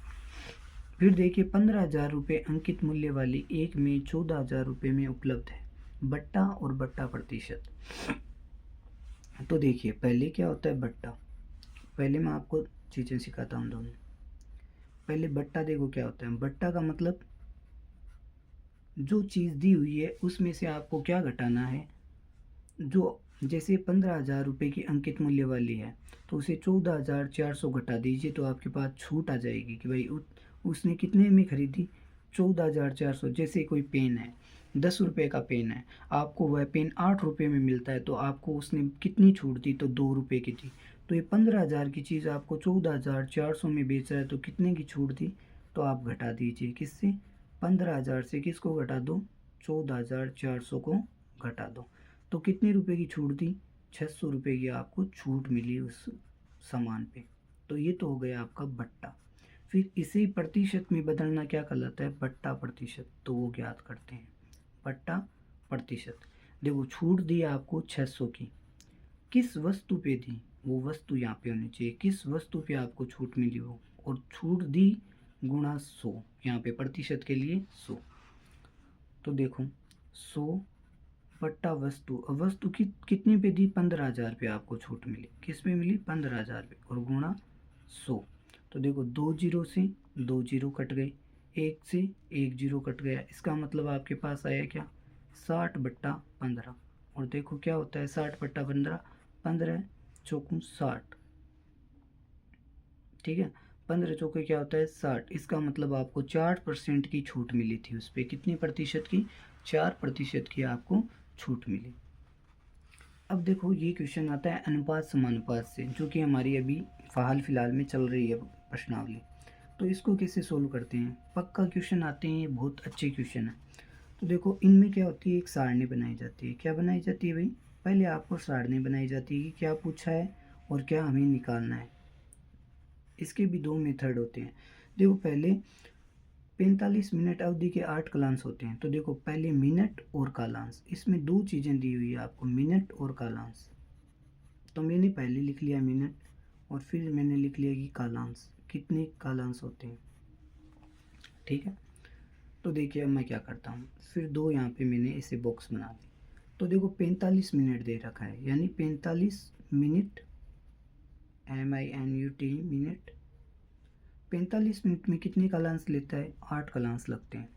फिर देखिए 15,000 रुपये अंकित मूल्य वाली एक मेज 14,000 रुपये में उपलब्ध है। बट्टा और बट्टा प्रतिशत। तो देखिए पहले क्या होता है बट्टा, पहले मैं आपको चीज़ें सिखाता हूँ दोनों। पहले बट्टा देखो क्या होता है, बट्टा का मतलब जो चीज़ दी हुई है उसमें से आपको क्या घटाना है। जो जैसे 15,000 रुपये की अंकित मूल्य वाली है तो उसे 14,400 घटा दीजिए तो आपके पास छूट आ जाएगी कि भाई उसने कितने में खरीदी, 14,400। जैसे कोई पेन है, 10 रुपये का पेन है, आपको वह पेन 8 रुपये में मिलता है तो आपको उसने कितनी छूट दी, तो 2 रुपये की थी। तो ये 15,000 की चीज़ आपको 14,400 में बेच रहा है तो कितने की छूट दी, तो आप घटा दीजिए किससे, 15,000 से किसको घटा दो, 14,400 को घटा दो। तो कितने रुपए की छूट दी, 600 रुपये की आपको छूट मिली उस सामान पे। तो ये तो हो गया आपका बट्टा। फिर इसे प्रतिशत में बदलना क्या कहलाता है, बट्टा प्रतिशत। तो वो ज्ञात करते हैं बट्टा प्रतिशत। देखो छूट दी आपको 600 की, किस वस्तु पे दी, वो वस्तु यहाँ पे होनी चाहिए, किस वस्तु पे आपको छूट मिली वो, और छूट दी गुणा 100, यहाँ पे प्रतिशत के लिए 100। तो देखो 100 बट्टा वस्तु, अब वस्तु कितने पे दी, 15,000 पे आपको छूट मिली, किस पे मिली, 15,000 पे, और गुणा 100। तो देखो 2 जीरो से 2 जीरो कट गए, 1 से 1 जीरो कट गया, इसका मतलब आपके पास आया क्या, 60/15। और देखो क्या होता है 60/15, 15 चौकू 60, ठीक है, 15 चौके क्या होता है 60। इसका मतलब आपको 4% की छूट मिली थी उस पर, कितनी प्रतिशत की, 4% की आपको छूट मिली। अब देखो ये क्वेश्चन आता है अनुपात समानुपात से, जो कि हमारी अभी हाल फिलहाल में चल रही है प्रश्नावली। तो इसको कैसे सोल्व करते हैं, पक्का क्वेश्चन आते हैं, ये बहुत अच्छे क्वेश्चन है। तो देखो इनमें क्या होती है, एक सारणी बनाई जाती है। क्या बनाई जाती है भाई, पहले आपको सारणी बनाई जाती है कि क्या पूछा है और क्या हमें निकालना है। इसके भी दो मेथड होते हैं। देखो पहले 45 मिनट अवधि के 8 कालांश होते हैं। तो देखो पहले मिनट और कालांश, इसमें दो चीज़ें दी हुई है आपको, मिनट और कालांश। तो मैंने पहले लिख लिया मिनट और फिर मैंने लिख लिया कि कालांश, कितने कालांश होते हैं, ठीक है। तो देखिए अब मैं क्या करता हूँ, फिर दो यहाँ पे मैंने ऐसे बॉक्स बना ली। तो देखो 45 मिनट दे रखा है, यानी 45 मिनट, MINUT मिनट, 45 मिनट में कितने कालांश लेता है, 8 कालांश लगते हैं।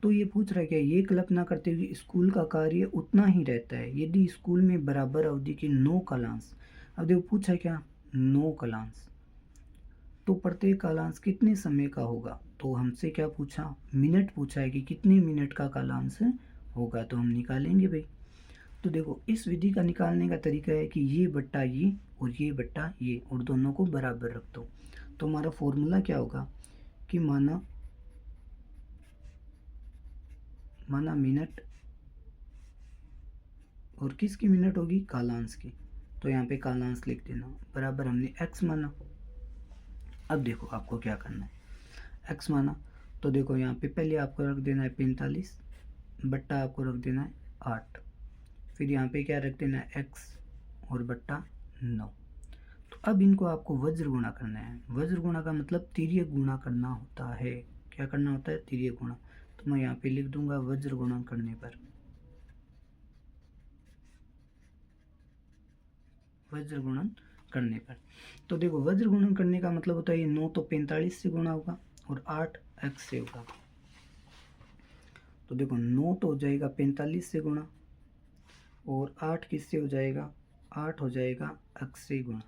तो ये पूछ रहा है क्या, ये कल्पना करते हुए स्कूल का कार्य उतना ही रहता है यदि स्कूल में बराबर अवधि के 9 कालांश। अब देखो पूछा क्या, 9 कालांश, तो प्रत्येक कालांश कितने समय का होगा। तो हमसे क्या पूछा, मिनट पूछा है कि कितने मिनट का कालांश होगा, तो हम निकालेंगे भाई। तो देखो इस विधि का निकालने का तरीका है कि ये बट्टा ये और ये बट्टा ये, और दोनों को बराबर रख दो। तो हमारा फॉर्मूला क्या होगा कि माना मिनट, और किसकी मिनट होगी, कालांश की। तो यहाँ पे कालांश लिख देना, बराबर हमने x माना। अब देखो आपको क्या करना है, x माना तो देखो यहाँ पे पहले आपको रख देना है 45, बट्टा आपको रख देना है 8, फिर यहाँ पे क्या रख देना है x, और बट्टा 9। तो अब इनको आपको वज्र गुणा करना है। वज्र गुणा का मतलब तिर्यक गुणा करना होता है। क्या करना होता है, तिर्यक गुणा। तो मैं यहाँ पे लिख दूंगा वज्र गुणा करने पर, वज्र गुणन करने पर। तो देखो वज्र गुणन करने का मतलब होता है ये 9 तो 45 से गुणा होगा और 8 x से होगा। तो देखो 9 तो हो जाएगा 45 से गुणा, और 8 किससे हो जाएगा, 8 हो जाएगा x से गुणा।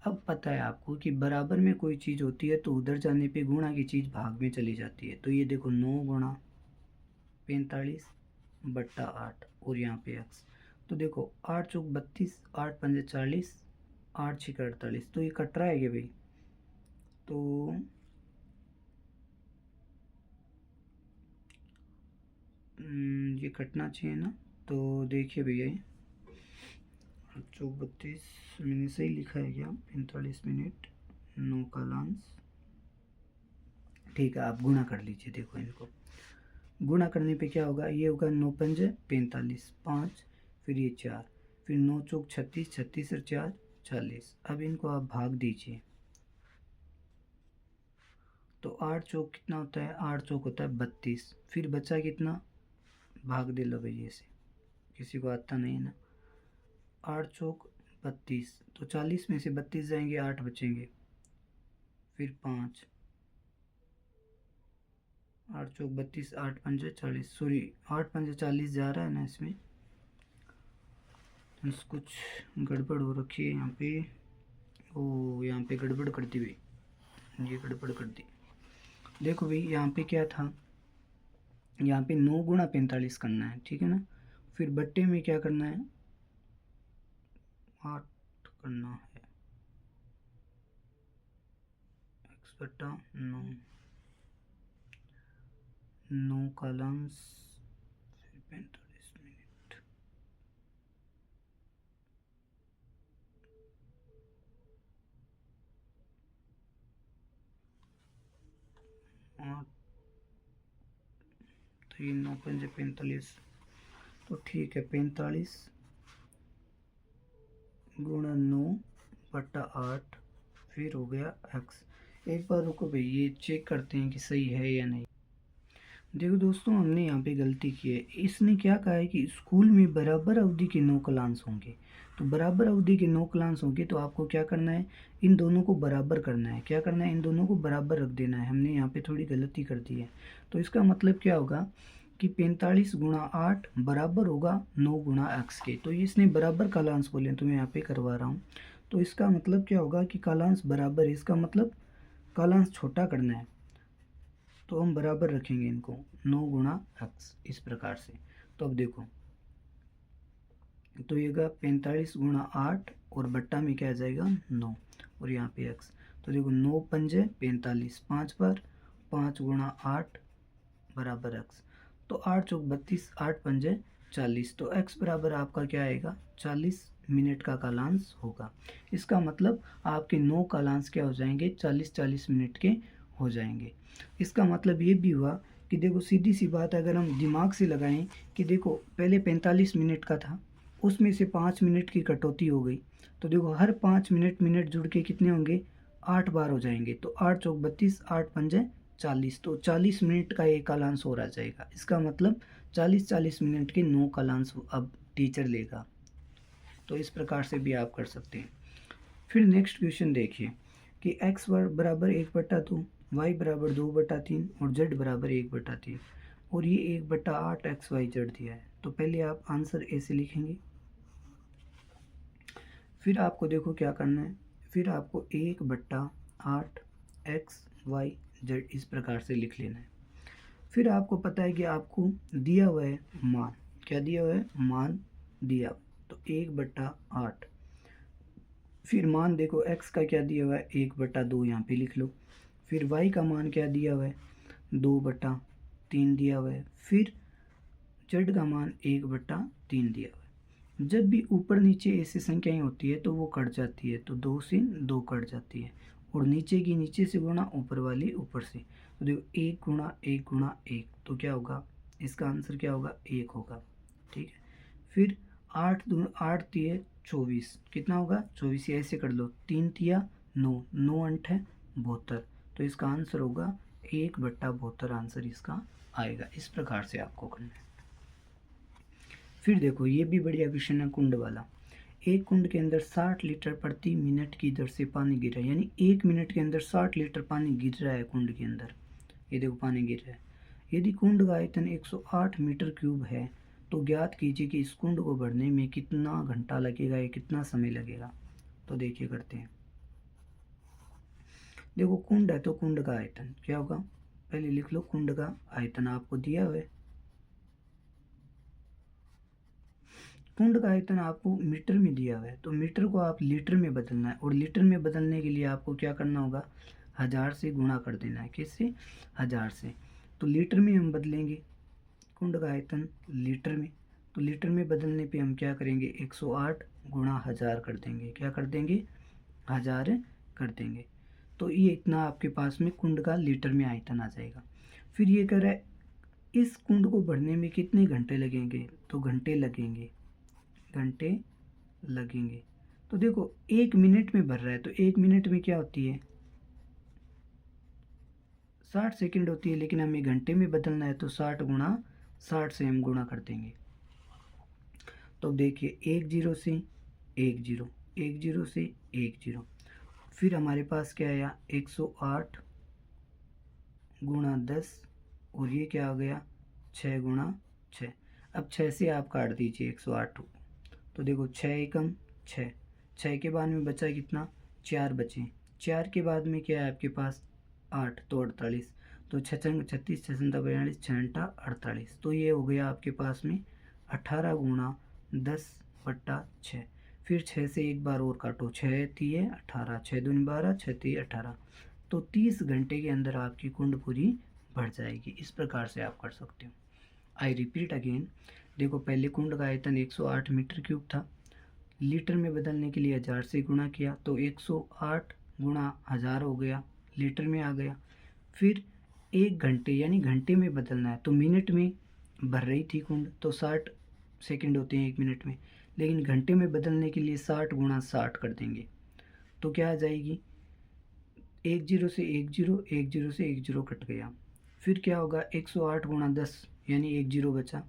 अब पता है आपको कि बराबर में कोई चीज़ होती है तो उधर जाने पे गुणा की चीज़ भाग में चली जाती है। तो ये देखो 9 गुणा 45 बट्टा 8 और यहाँ पे x। तो देखो 8 चौक 32, 8 पंजे 40, 8 छः 48, तो ये कट रहा है क्या भाई, तो ये कटना चाहिए ना। तो देखिए भैया ये 34 मैंने सही लिखा है क्या, 45 मिनट 9 कालांश, ठीक है। आप गुणा कर लीजिए, देखो इनको गुणा करने पे क्या होगा, ये होगा 9 पंजे 45, 5 फिर ये 4, फिर 9 चौक 36, 36 और 4 40। अब इनको आप भाग दीजिए, तो 8 चौक कितना होता है, 8 चौक होता है 32, फिर बचा कितना, भाग दे लो भैया से, किसी को आता नहीं है ना। 8 चौक 32, तो 40 में से 32 जाएंगे, 8 बचेंगे, फिर 5, 8 चौक 32, 8 पंजे 40, सॉरी 8 पंजे 40 जा रहा है ना इसमें, कुछ गड़बड़ हो रखी है यहाँ पे। ओ यहाँ पे गड़बड़ कर दी भाई, ये गड़बड़ कर दी। देखो भाई यहाँ पे क्या था, यहाँ पे 9 गुणा 45 करना है, ठीक है ना। फिर बट्टे में क्या करना है, 8 करना है, x बट्टा 9, 9 का लंस, फिर 45 मिनट, 8, 3 9 5 45, तो ठीक है 45 गुणा 9 बट्टा 8, फिर हो गया x। एक बार रुको भाई, ये चेक करते हैं कि सही है या नहीं। देखो दोस्तों, हमने यहाँ पे गलती की है। इसने क्या कहा है कि स्कूल में बराबर अवधि के 9 क्लास होंगे, तो बराबर अवधि के 9 क्लास होंगे तो आपको क्या करना है, इन दोनों को बराबर करना है। क्या करना है, इन दोनों को बराबर रख देना है। हमने यहाँ पे थोड़ी गलती कर दी है, तो इसका मतलब क्या होगा कि 45 गुणा 8 बराबर होगा 9 गुणा एक्स के। तो इसने बराबर कालांश बोले, तो मैं यहाँ पे करवा रहा हूँ। तो इसका मतलब क्या होगा कि कालांश बराबर है, इसका मतलब कालांश छोटा करना है, तो हम बराबर रखेंगे इनको, 9 गुणा एक्स, इस प्रकार से। तो अब देखो, तो ये 45 गुणा 8 और बट्टा में क्या आ जाएगा 9, और यहाँ पे एक्स। तो देखो 9 पंजे 45, 5 बार, 5 गुणा 8 बराबर एक्स। तो 8 चौक 32, 8 पंजे 40, तो एक्स बराबर आपका क्या आएगा, 40 मिनट का कालांश होगा। इसका मतलब आपके 9 कालांश क्या हो जाएंगे, 40-40 मिनट के हो जाएंगे। इसका मतलब ये भी हुआ कि देखो सीधी सी बात, अगर हम दिमाग से लगाएं कि देखो पहले 45 मिनट का था, उसमें से 5 मिनट की कटौती हो गई, तो देखो हर 5 मिनट जुड़ के कितने होंगे, 8 बार हो जाएंगे। तो 8 चौक 32, 8 पंजे 40, तो 40 मिनट का एक कालांश हो रहा जाएगा। इसका मतलब 40-40 मिनट के 9 कालांश अब टीचर लेगा। तो इस प्रकार से भी आप कर सकते हैं। फिर नेक्स्ट क्वेश्चन देखिए कि x बराबर 1/2, y बराबर 2/3 और z बराबर 1/3, और ये 1/8 XYZ दिया है। तो पहले आप आंसर ऐसे लिखेंगे, फिर आपको देखो क्या करना है, फिर आपको 1/8 XYZ इस प्रकार से लिख लेना है। फिर आपको पता है कि आपको दिया हुआ है मान, क्या दिया हुआ है, मान दिया, तो 1/8, फिर मान देखो x का क्या दिया हुआ है, 1/2 यहाँ पे लिख लो। फिर y का मान क्या दिया हुआ है, 2/3 दिया हुआ है। फिर z का मान 1/3 दिया हुआ है। जब भी ऊपर नीचे ऐसी संख्याएं होती है तो वो कट जाती है, तो 2 से 2 कट जाती है, और नीचे की नीचे से गुणा, ऊपर वाली ऊपर से। तो देखो 1 गुणा 1 गुणा 1, तो क्या होगा, इसका आंसर क्या होगा, 1 होगा, ठीक है। फिर 8 तिये 24, कितना होगा 24, ऐसे कर लो, 3 तिया 9, 9 8 है 72, तो इसका आंसर होगा 1/72 आंसर इसका आएगा। इस प्रकार से आपको करना है। फिर देखो ये भी बढ़िया क्वेश्चन है कुंड वाला। एक कुंड के अंदर 60 लीटर प्रति मिनट की दर से पानी गिर रहा है, यानी 1 मिनट के अंदर 60 लीटर पानी गिर रहा है कुंड के अंदर। ये देखो पानी गिर रहा है। यदि कुंड का आयतन 108 मीटर क्यूब है तो ज्ञात कीजिए कि इस कुंड को भरने में कितना घंटा लगेगा या कितना समय लगेगा। तो देखिए करते हैं। देखो कुंड है तो कुंड का आयतन क्या होगा, पहले लिख लो, कुंड का आयतन आपको दिया हुआ है। कुंड का आयतन आपको मीटर में दिया हुआ है, तो मीटर को आप लीटर में बदलना है, और लीटर में बदलने के लिए आपको क्या करना होगा, 1000 से गुणा कर देना है। किससे, 1000 से। तो लीटर में हम बदलेंगे कुंड का आयतन लीटर में, तो लीटर में बदलने पे हम क्या करेंगे, 108 गुणा 1000 कर देंगे। क्या कर देंगे, 1000 कर देंगे। तो ये इतना आपके पास में कुंड का लीटर में आयतन आ जाएगा। फिर ये कह रहा है इस कुंड को भरने में कितने घंटे लगेंगे, तो घंटे लगेंगे, घंटे लगेंगे। तो देखो 1 मिनट में भर रहा है, तो 1 मिनट में क्या होती है, 60 सेकंड होती है, लेकिन हमें घंटे में बदलना है तो 60 गुणा 60 से हम गुणा कर देंगे। तो देखिए 1 0 से 1 0, 1 0 से 1 0, फिर हमारे पास क्या आया 108 गुणा 10, और ये क्या आ गया 6 गुणा 6। अब 6 से आप काट दीजिए 108 को, तो देखो 6 एकम 6, 6 के बाद में बचा कितना 4 बचे, 4 के बाद में क्या है आपके पास 8, तो 48, तो 6 36 6 42 6 48, तो ये हो गया आपके पास में 18 गुणा 10/6। फिर 6 से एक बार और काटो, 6 तिये 18, 6 दूनी 12, 6 तिये 18, तो 30 घंटे के अंदर आपकी कुंड पूरी भर जाएगी। इस प्रकार से आप कर सकते हो। आई रिपीट अगेन, देखो पहले कुंड का आयतन 108 मीटर क्यूब था, लीटर में बदलने के लिए 1000 से गुणा किया तो 108 गुणा 1000 हो गया, लीटर में आ गया। फिर 1 घंटे यानी घंटे में बदलना है, तो मिनट में भर रही थी कुंड, तो 60 सेकंड होते हैं 1 मिनट में, लेकिन घंटे में बदलने के लिए 60 गुणा 60 कर देंगे, तो क्या आ जाएगी 1 0 से 1 0, 1 0 से 1 0 कट गया। फिर क्या होगा 108 गुणा 10 यानी 1 0 बचा।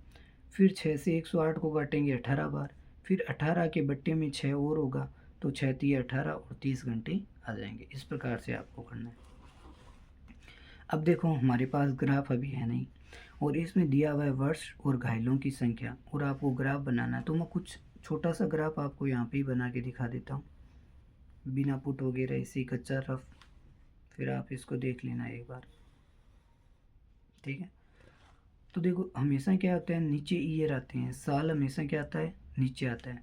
फिर 6 से 108 को काटेंगे 18 बार, फिर 18 के बट्टे में 6 और होगा, तो 6 तिये 18 और 30 घंटे आ जाएंगे। इस प्रकार से आपको करना है। अब देखो हमारे पास ग्राफ अभी है नहीं, और इसमें दिया हुआ है वर्ष और घायलों की संख्या, और आपको ग्राफ बनाना है, तो मैं कुछ छोटा सा ग्राफ आपको यहाँ पे ही बना के दिखा देता हूँ, बिना पुट वगैरह, इसी कच्चा रफ, फिर आप इसको देख लेना एक बार, ठीक है। तो देखो हमेशा क्या होता है नीचे ईयर आते हैं, साल हमेशा क्या आता है नीचे आता है,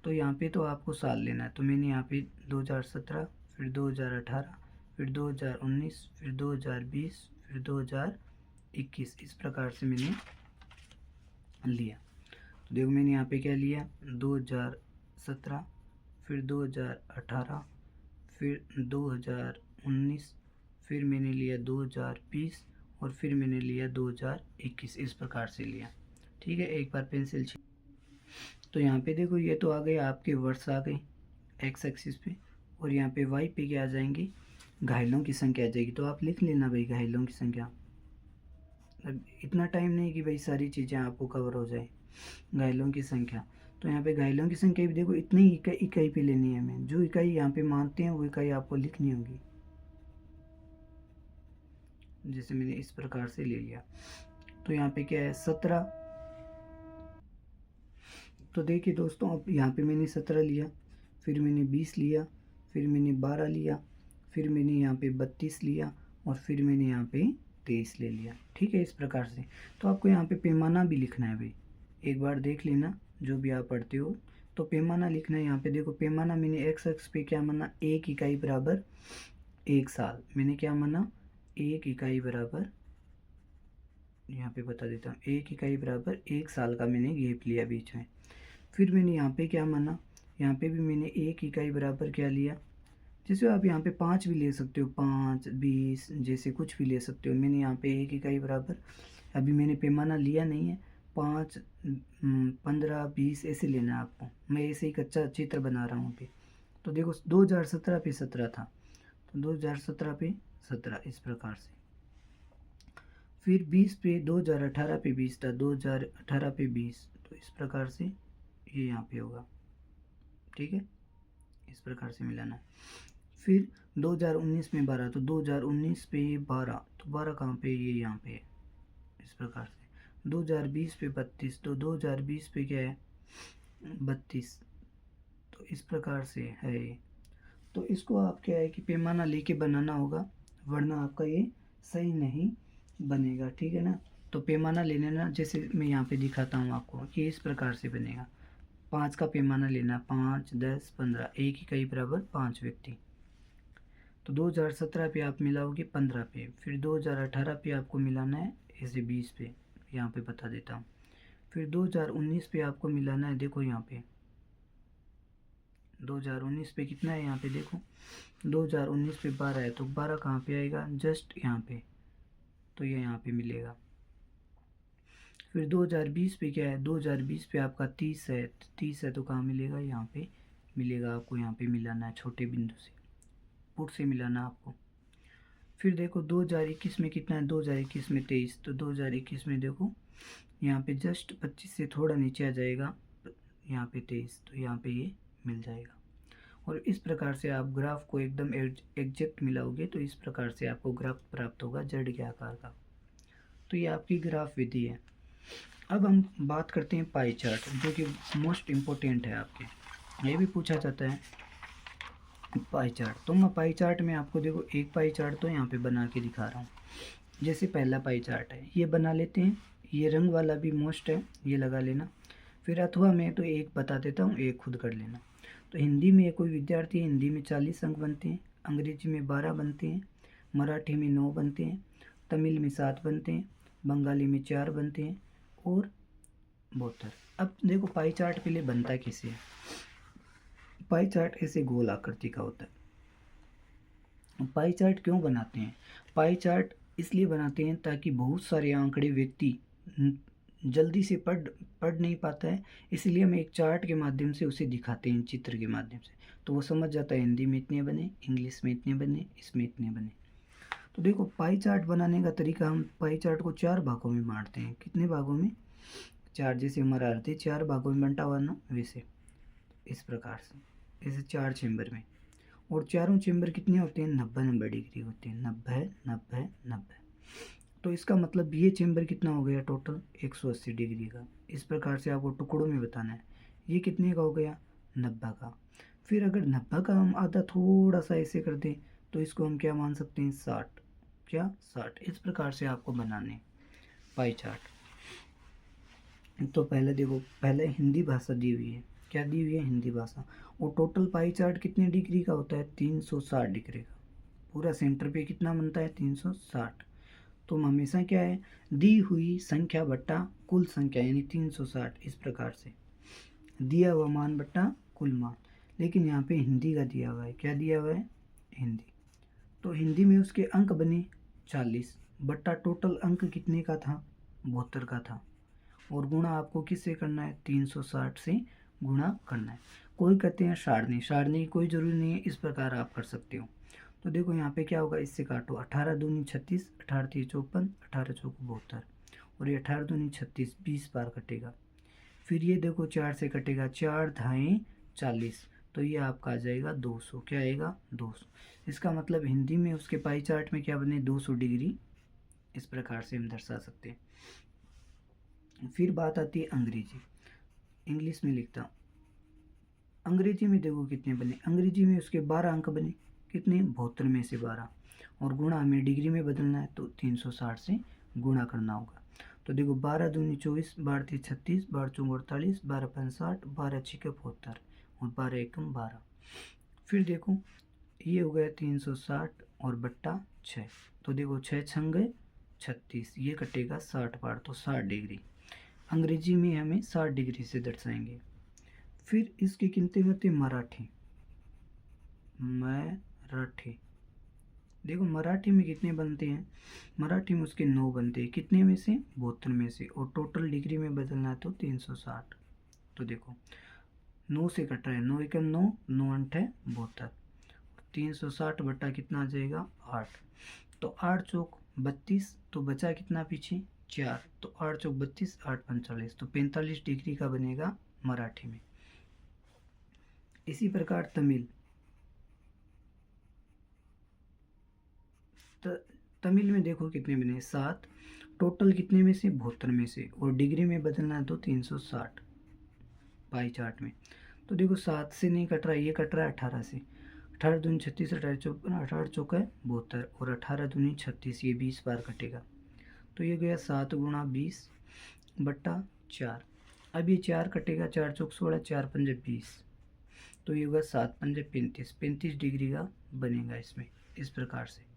तो यहाँ पे तो आपको साल लेना है, तो मैंने यहाँ पे 2017, फिर 2018, फिर 2019, फिर 2020, फिर 2021, इस प्रकार से मैंने लिया। तो देखो मैंने यहाँ पे क्या लिया 2017, फिर 2018, फिर 2019, फिर मैंने लिया 2020, और फिर मैंने लिया 2021, इस प्रकार से लिया, ठीक है। एक बार पेंसिल तो यहाँ पे देखो ये तो आ गए आपके वर्ष आ गए एक्स एक्सिस पे, और यहाँ पे वाई पे क्या आ जाएंगे घायलों की संख्या आ जाएगी। तो आप लिख लेना भाई घायलों की संख्या, अब इतना टाइम नहीं कि भाई सारी चीज़ें आपको कवर हो जाए। घायलों की संख्या, तो यहाँ पे घायलों की संख्या भी देखो इतनी इकाई पे लेनी है हमें, जो इकाई यहाँ पे मानते हैं वो इकाई आपको लिखनी होगी। जैसे मैंने इस प्रकार से ले लिया, तो यहाँ पे क्या है 17, तो देखिए दोस्तों अब यहाँ पे मैंने 17 लिया, फिर मैंने 20 लिया, फिर मैंने 12 लिया, फिर मैंने यहाँ पे 32 लिया, और फिर मैंने यहाँ पे 23 ले लिया, ठीक है। इस प्रकार से तो आपको यहाँ पे पैमाना भी लिखना है भाई, एक बार देख लेना जो भी आप पढ़ते हो, तो पैमाना लिखना है। यहाँ पे देखो पैमाना मैंने एक्स एक्स पे क्या माना 1 इकाई बराबर 1 साल, मैंने क्या माना 1 इकाई बराबर, यहाँ पे बता देता हूँ 1 इकाई बराबर 1 साल का मैंने गैप लिया बीच में। फिर मैंने यहाँ पे क्या माना, यहाँ पे भी मैंने 1 इकाई बराबर क्या लिया, जैसे आप यहाँ पे 5 भी ले सकते हो, 5 20 जैसे कुछ भी ले सकते हो। मैंने यहाँ पे 1 इकाई बराबर, अभी मैंने पैमाना लिया नहीं है, 5 15 20 ऐसे लेना है आपको, मैं ऐसे ही कच्चा चित्र बना रहा हूँ अभी। तो देखो 2017 पे 17 था, तो 2017 पे 17 इस प्रकार से। फिर 20 पे 2018 पे 20 था, 2018 पे 20, तो इस प्रकार से ये यहाँ पे होगा, ठीक है। इस प्रकार से मिलाना है। फिर 2019 में 12, तो 2019 पे 12, तो 12 कहाँ पे ये यहाँ पे है, इस प्रकार से। 2020 पे 32, तो 2020 पे क्या है 32, तो इस प्रकार से है ये। तो इसको आप क्या है कि पैमाना लेके बनाना होगा, वरना आपका ये सही नहीं बनेगा, ठीक है ना। तो पैमाना ले लेना, जैसे मैं यहाँ पे दिखाता हूँ आपको कि इस प्रकार से बनेगा। 5 का पैमाना लेना, 5 10 15, 1 इकाई बराबर 5 व्यक्ति। तो 2017 पे आप मिलाओगे 15 पे, फिर 2018 पे आपको मिलाना है ऐसे 20 पे, यहाँ पे बता देता हूँ। फिर 2019 पे आपको मिलाना है, देखो यहाँ पे 2019 पे कितना है, यहाँ पे देखो 2019 पे 12 है, तो 12 कहाँ पे आएगा जस्ट यहाँ पे, तो ये यहाँ पे मिलेगा। फिर 2020 पे क्या है, 2020 पे आपका 30 है, 30 है तो कहाँ मिलेगा, यहाँ पे मिलेगा आपको, यहाँ पे मिलाना है छोटे बिंदु से, पुट से मिलाना आपको। फिर देखो 2021 में कितना है, 2021 में 23, तो 2021 में देखो यहाँ पे जस्ट 25 से थोड़ा नीचे आ जाएगा, यहाँ पे 23, तो यहाँ पे ये मिल जाएगा। और इस प्रकार से आप ग्राफ को एकदम एग्जैक्ट मिलाओगे तो इस प्रकार से आपको ग्राफ प्राप्त होगा जड़ के आकार का। तो ये आपकी ग्राफ विधि है। अब हम बात करते हैं पाई चार्ट, जो कि मोस्ट इम्पोर्टेंट है आपके, ये भी पूछा जाता है पाई चार्ट। तो मैं पाई चार्ट में आपको देखो एक पाई चार्ट तो यहाँ पे बना के दिखा रहा हूँ। जैसे पहला पाई चार्ट है, ये बना लेते हैं। ये रंग वाला भी मोस्ट है, ये लगा लेना। फिर अथवा मैं तो एक बता देता हूँ, एक खुद कर लेना। तो हिंदी में कोई विद्यार्थी है, हिंदी में 40 अंक बनते हैं, अंग्रेजी में 12 बनते हैं, मराठी में 9 बनते हैं, तमिल में 7 बनते हैं, बंगाली में 4 बनते हैं और 72। अब देखो पाई चार्ट के लिए बनता कैसे है। पाई चार्ट ऐसे गोल आकृति का होता है। पाई चार्ट क्यों बनाते हैं? पाई चार्ट इसलिए बनाते हैं ताकि बहुत सारे आंकड़े व्यक्ति जल्दी से पढ़ नहीं पाता है, इसलिए हम एक चार्ट के माध्यम से उसे दिखाते हैं, चित्र के माध्यम से, तो वो समझ जाता है हिंदी में इतने बने, इंग्लिश में इतने बने, इसमें इतने बने। तो देखो पाई चार्ट बनाने का तरीका, हम पाई चार्ट को 4 भागों में बांटते हैं। कितने भागों में? 4। जैसे हमारा अर्थ है 4 भागों में बंटा हुआ ना, वैसे इस प्रकार से, ऐसे 4 चेम्बर में। और चारों चेम्बर कितने होते हैं? 90 डिग्री होते हैं, 90 90 90। तो इसका मतलब ये चेम्बर कितना हो गया टोटल? 180 डिग्री का। इस प्रकार से आपको टुकड़ों में बताना है। ये कितने का हो गया? 90 का। फिर अगर 90 का हम आधा थोड़ा सा ऐसे कर दें तो इसको हम क्या मान सकते हैं? 60। क्या? 60। इस प्रकार से आपको बनाने पाई चार्ट। तो पहले देखो, पहले हिंदी भाषा दी हुई है। क्या दी हुई है? हिंदी भाषा। और टोटल पाई चार्ट कितने डिग्री का होता है? 360 डिग्री का। पूरा सेंटर पे कितना बनता है? 360। तो हमेशा क्या है? दी हुई संख्या बट्टा कुल संख्या, यानी 360। इस प्रकार से दिया हुआ मान बट्टा कुल मान। लेकिन यहाँ पे हिंदी का दिया हुआ है। क्या दिया हुआ है? हिंदी। तो हिंदी में उसके अंक बने 40 बट्टा टोटल अंक कितने का था? 72 का था। और गुणा आपको किससे करना है? 360 से गुणा करना है। कोई कहते हैं सारणी, सारणी की कोई जरूरी नहीं है, इस प्रकार आप कर सकते हो। तो देखो यहाँ पे क्या होगा, इससे काटो। 18 दूनी 36, 18 3 54, 18 चौक 72, और ये 18 दूनी 36, 20 बार कटेगा। फिर ये देखो 4 से कटेगा, 4 धाएँ 40, तो ये आपका आ जाएगा 200। क्या आएगा? 200। इसका मतलब हिंदी में उसके पाई चार्ट में क्या बने? 200 डिग्री। इस प्रकार से हम दर्शा सकते हैं। फिर बात आती है अंग्रेजी। इंग्लिश में लिखता हूँ। अंग्रेजी में देखो कितने बने। अंग्रेजी में उसके 12 अंक बने। कितने? 72 में से 12। और गुणा हमें डिग्री में बदलना है तो 360 से गुणा करना होगा। तो देखो 12 दूनी 24, 12 3 36, 12 चौक 48, 12 5 60, 12 6 72 और 12 एकम 12। फिर देखो ये हो गया 360 और बट्टा 6। तो देखो 6 छंग 36, ये कटेगा 60 बार, तो 60 डिग्री। अंग्रेजी में हमें 60 डिग्री से दर्शाएंगे। फिर इसके कितने होते हैं? मराठी। मराठी देखो मराठी में कितने बनते हैं? मराठी में उसके 9 बनते हैं। कितने में से? 72 में से। और टोटल डिग्री में बदलना है तो 360। तो देखो 9 से कट रहा है, 9 एकम 9, 9 8 है 72। 360 बट्टा कितना आ जाएगा? 8। तो 8 चौक 32, तो बचा कितना पीछे? 4। तो 8 चौक 32, 8 45, तो 45 डिग्री का बनेगा मराठी में। इसी प्रकार तमिल। तमिल में देखो कितने बने? 7। टोटल कितने में से? 72 में से। और डिग्री में बदलना है तो 360 पाई चार्ट में। तो देखो 7 से नहीं कट रहा, ये कट रहा है 18 से। 18 दूनी 36, 18 चौक 18 चौक है 72, और 18 दूनी 36, ये 20 बार कटेगा। तो ये गया 7 गुणा 20 बट्टा 4। अब ये 4 कटेगा, 4 चौक 16, 4 पंजे 20, तो ये होगा 7 पंजे 35, 35 डिग्री का बनेगा इसमें। इस प्रकार से।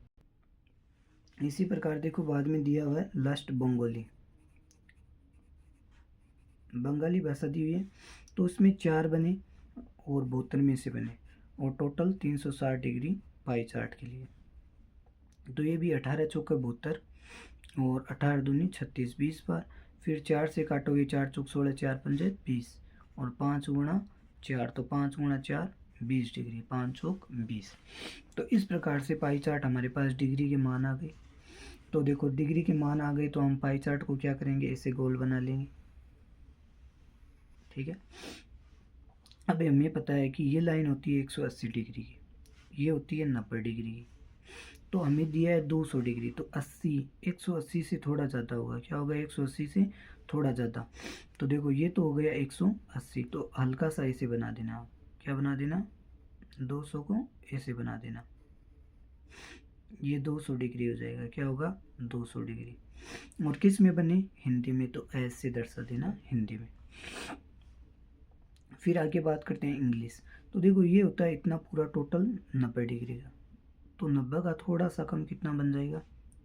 इसी प्रकार देखो बाद में दिया हुआ है लास्ट बंगाली। बंगाली भाषा दी हुई है, तो उसमें 4 बने और 72 में से बने, और टोटल 360 डिग्री पाई चार्ट के लिए। तो ये भी 18 चौक 72 और 18 दूनी 36, 20 बार। फिर 4 से काटोगे, 4 चौक 16, 4 पंजे 20, और 5 गुणा 4, तो 5 गुणा 4 20 डिग्री, 5 चौक 20। तो इस प्रकार से पाई चार्ट हमारे पास डिग्री के मान आ गए। तो देखो डिग्री के मान आ गए तो हम पाई चार्ट को क्या करेंगे? ऐसे गोल बना लेंगे। ठीक है। अब हमें पता है कि ये लाइन होती है 180 डिग्री की, ये होती है 90 डिग्री की, तो हमें दिया है 200 डिग्री, तो 80 180 से थोड़ा ज़्यादा होगा, क्या होगा 180 से थोड़ा ज़्यादा। तो देखो ये तो हो गया 180, तो हल्का सा ऐसे बना देना आप, क्या बना देना, 200 को ऐसे बना देना, ये 200 डिग्री हो जाएगा, क्या होगा 200 डिग्री। और किस में बने, हिंदी में, तो ऐसे दर्शा देना हिंदी में। फिर आगे बात करते हैं इंग्लिश। तो देखो ये होता है इतना पूरा टोटल 90 डिग्री का, तो 90 का थोड़ा सा कम कितना बन जाएगा,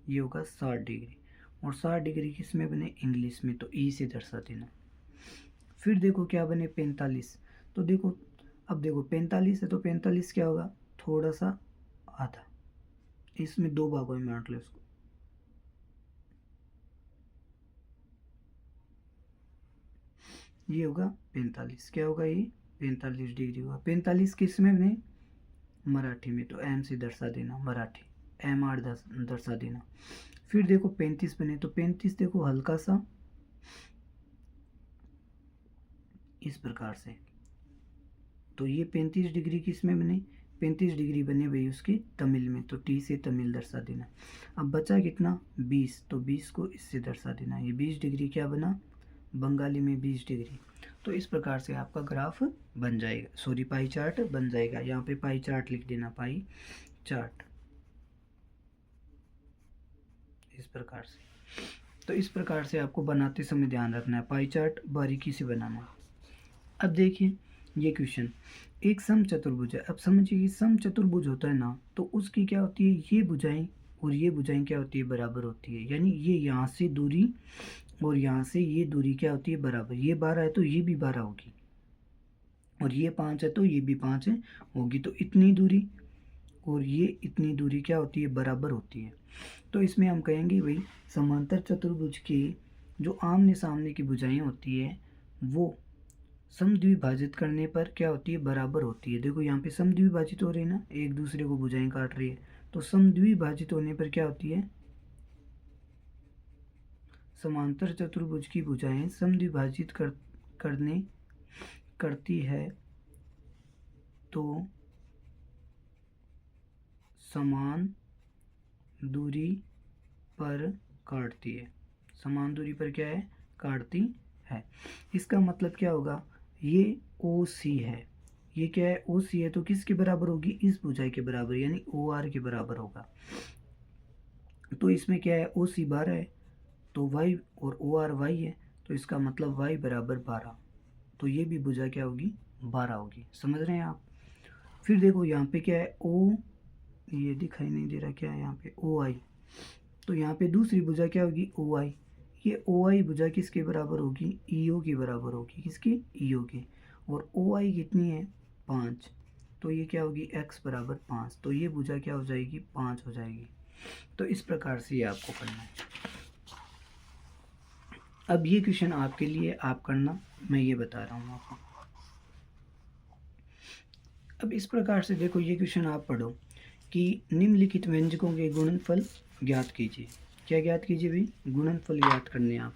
ये होगा 60 डिग्री। और 60 डिग्री किस में बने, इंग्लिश में, तो ई से दर्शा देना। फिर देखो क्या बने 45, तो देखो अब देखो 45 है तो 45 क्या होगा, थोड़ा सा आधा, इसमें दो भागों में बांट लो इसको, ये होगा 45, क्या होगा ये 45 डिग्री होगा। 45 किस में बने, मराठी में, तो एम से दर्शा देना, मराठी एम आर दर्शा देना। फिर देखो 35 बने, तो 35 देखो हल्का सा इस प्रकार से, तो ये 35 डिग्री किस में बने, 35 डिग्री बने भाई उसकी तमिल में, तो टी से तमिल दर्शा देना। अब बचा कितना 20, तो 20 को इससे दर्शा देना, ये 20 डिग्री क्या बना, बंगाली में 20 डिग्री। तो इस प्रकार से आपका ग्राफ बन जाएगा, सॉरी पाई चार्ट बन जाएगा। यहाँ पे पाई चार्ट लिख देना, पाई चार्ट इस प्रकार से। तो इस प्रकार से आपको बनाते समय ध्यान रखना है, पाई चार्ट बारीकी से बनाना है। अब देखिए ये क्वेश्चन, एक समचतुर्भुज है। अब समझिए कि समचतुर्भुज होता है ना, तो उसकी क्या होती है, ये भुजाएं और ये भुजाएं क्या होती है, बराबर होती है। यानी ये यहाँ से दूरी और यहाँ से ये दूरी क्या होती है, बराबर। ये 12 है तो ये भी 12 होगी, और ये 5 है तो ये भी 5 है होगी। तो इतनी दूरी और ये इतनी दूरी क्या होती है, बराबर होती है। तो इसमें हम कहेंगे भाई समांतर चतुर्भुज के जो आमने सामने की भुजाएं होती है वो समद्विभाजित करने पर क्या होती है, बराबर होती है। देखो यहाँ पे समद्विभाजित हो रही है ना, एक दूसरे को भुजाएं काट रही है, तो समद्विभाजित होने पर क्या होती है, समांतर चतुर्भुज की भुजाएं समद्विभाजित करने करती है तो समान दूरी पर काटती है, समान दूरी पर क्या है, काटती है। इसका मतलब क्या होगा, ये ओ सी है, ये क्या है, ओ सी है, तो किसके बराबर होगी, इस भुजाई के बराबर, यानी ओ आर के बराबर होगा। तो इसमें क्या है, ओ सी 12 है तो वाई, और ओ आर वाई है, तो इसका मतलब वाई बराबर 12, तो ये भी भुजा क्या होगी, 12 होगी। समझ रहे हैं आप। फिर देखो यहाँ पे क्या है, ओ, ये दिखाई नहीं दे रहा क्या है यहाँ पे, ओ आई, तो यहाँ पे दूसरी भुजा क्या होगी, ओ आई। ये ओ आई भुजा किसके बराबर होगी, ई ओ के बराबर होगी, किसकी, ई ओ के। और ओ आई कितनी है, 5, तो ये क्या होगी, एक्स बराबर 5, तो ये भुजा क्या हो जाएगी, 5 हो जाएगी। तो इस प्रकार से ये आपको करना है। अब ये क्वेश्चन आपके लिए, आप करना, मैं ये बता रहा हूँ आपको। अब इस प्रकार से देखो ये क्वेश्चन आप पढ़ो कि निम्नलिखित व्यंजकों के गुणनफल ज्ञात कीजिए। क्या ज्ञात कीजिए भाई, गुणनफल ज्ञात करने आप।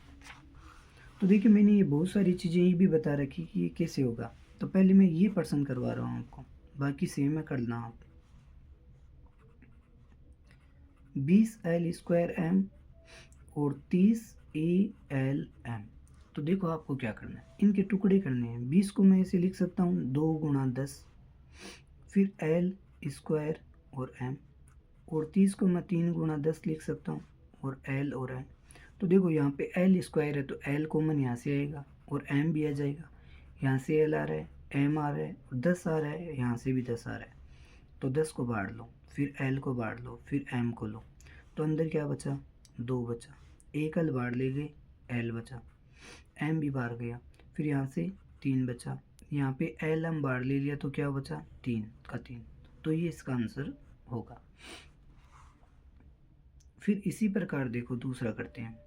तो देखिए मैंने ये बहुत सारी चीज़ें ये भी बता रखी कि ये कैसे होगा, तो पहले मैं ये प्रश्न करवा रहा हूँ आपको, बाकी सेम है करना आप। 20L² और 30ALM। तो देखो आपको क्या करना है, इनके टुकड़े करने हैं। 20 को मैं ऐसे लिख सकता हूँ 2 गुणा 10, फिर L² और M, और 30 को मैं 3 गुणा 10 लिख सकता हूँ, और L और M। तो देखो यहाँ पे L² है तो L कॉमन यहाँ से आएगा और M भी आ जाएगा, यहाँ से L आ रहा है, M आ रहा है, और 10 आ रहा है, यहाँ से भी 10 आ रहा है, तो 10 को बाढ़ लो, फिर L को बाढ़ लो, फिर M को लो, तो अंदर क्या बचा, 2 बचा, एक L बाहर ले गए, L बचा, M भी बाहर गया, फिर यहाँ से 3 बचा, यहाँ पे L M बाहर ले लिया तो क्या बचा, 3 का 3, तो ये इसका आंसर होगा। फिर इसी प्रकार देखो दूसरा करते हैं।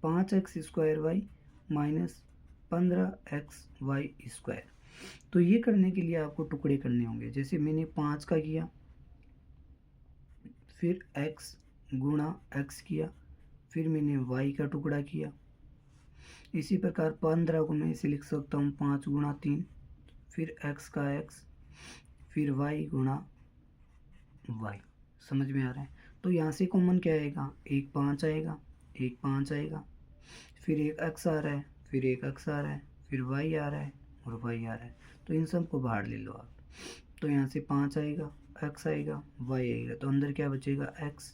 5x² minus 15xy²। तो ये करने के लिए आपको टुकड़े करने होंगे। जैसे मैंने 5 का किया, फिर x गुणा x किया, फिर मैंने y का टुकड़ा किया, इसी प्रकार 15 को मैं इसे लिख सकता हूँ 5 गुणा 3, फिर x का x, फिर y गुणा y। समझ में आ रहा है? तो यहाँ से कॉमन क्या आएगा, एक 5 आएगा, एक 5 आएगा, फिर एक x आ रहा है, फिर एक x आ रहा है, फिर y आ रहा है और y आ रहा है। तो इन सब को बाहर ले लो आप। तो यहाँ से 5 आएगा, x आएगा, y आएगा, तो अंदर क्या बचेगा x,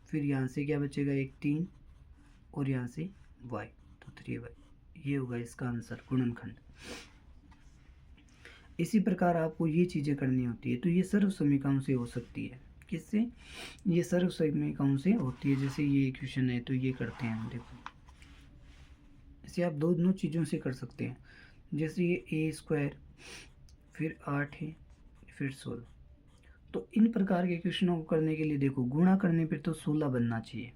फिर यहाँ से क्या बचेगा एक 3 और यहाँ से y, तो 3y। ये होगा इसका आंसर, गुणनखंड। इसी प्रकार आपको ये चीज़ें करनी होती है। तो ये सर्व समीकरणों से हो सकती है। किससे? ये सर्व समीकरणों से होती है। जैसे ये इक्वेशन है तो ये करते हैं हम, देखो इसे आप दोनों चीज़ों से कर सकते हैं। जैसे ये ए स्क्वायर, फिर 8 है, फिर 16। तो इन प्रकार के क्वेश्चनों को करने के लिए देखो, गुणा करने पर तो 16 बनना चाहिए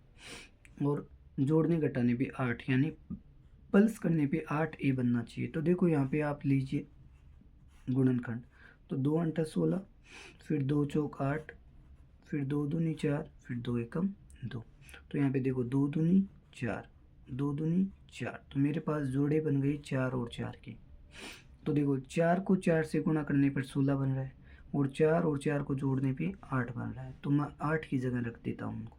और जोड़ने घटाने पे 8, यानी प्लस करने पे 8a बनना चाहिए। तो देखो यहाँ पे आप लीजिए गुणनखंड, तो 2 अंटा 16, फिर 2 चौक 8, फिर 2 दूनी 4, फिर 2 एकम 2। तो यहाँ पे देखो 2 दूनी 4, 2 दूनी 4, तो मेरे पास जोड़े बन गई 4 और 4 की। तो देखो 4 को 4 से गुणा करने पर 16 बन रहा है और 4 को जोड़ने पे 8 बन रहा है। तो मैं 8 की जगह रख देता हूँ उनको।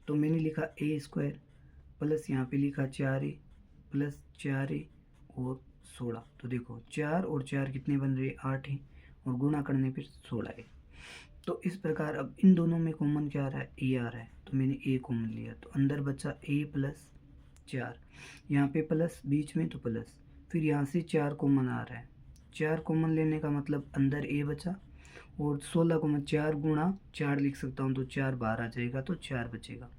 तो मैंने लिखा ए स्क्वायर प्लस यहाँ पे लिखा 4a प्लस 4a और 16। तो देखो 4 और 4 कितने बन रहे, 8 है, और गुणा करने पर 16 है। तो इस प्रकार अब इन दोनों में कॉमन क्या आ रहा है, ए आ रहा है, तो मैंने ए कॉमन लिया, तो अंदर बचा a प्लस 4, यहाँ पे प्लस बीच में तो प्लस, फिर यहाँ से 4 कॉमन आ रहा है। 4 कॉमन लेने का मतलब अंदर a बचा, और 16 को मैं 4 गुणा 4 लिख सकता हूँ, तो 4 बाहर आ जाएगा, तो 4 बचेगा।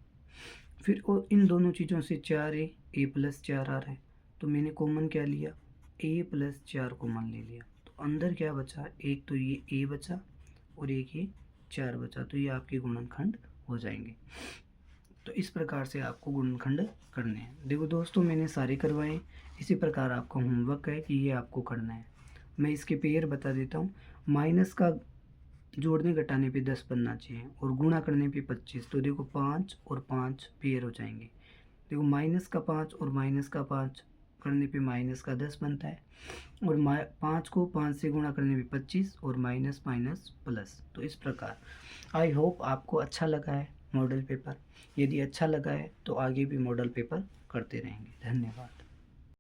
फिर और इन दोनों चीज़ों से 4a, a प्लस 4 आ रहा है, तो मैंने कॉमन क्या लिया, a प्लस 4 कॉमन ले लिया। तो अंदर क्या बचा, एक तो ये a बचा और एक ये 4 बचा, तो ये आपके गुणनखंड हो जाएंगे। तो इस प्रकार से आपको गुणनखंड करने हैं। देखो दोस्तों, मैंने सारे करवाए। इसी प्रकार आपका होमवर्क है कि ये आपको करना है। मैं इसके पेयर बता देता हूँ। माइनस का जोड़ने घटाने पे 10 बनना चाहिए और गुणा करने पे 25। तो देखो 5 और 5 पेयर हो जाएंगे। देखो माइनस का 5 और माइनस का 5 करने पे माइनस का 10 बनता है, और 5 को 5 से गुणा करने पे 25, और माइनस माइनस प्लस। तो इस प्रकार आई होप आपको अच्छा लगा है मॉडल पेपर। यदि अच्छा लगा है तो आगे भी मॉडल पेपर करते रहेंगे। धन्यवाद।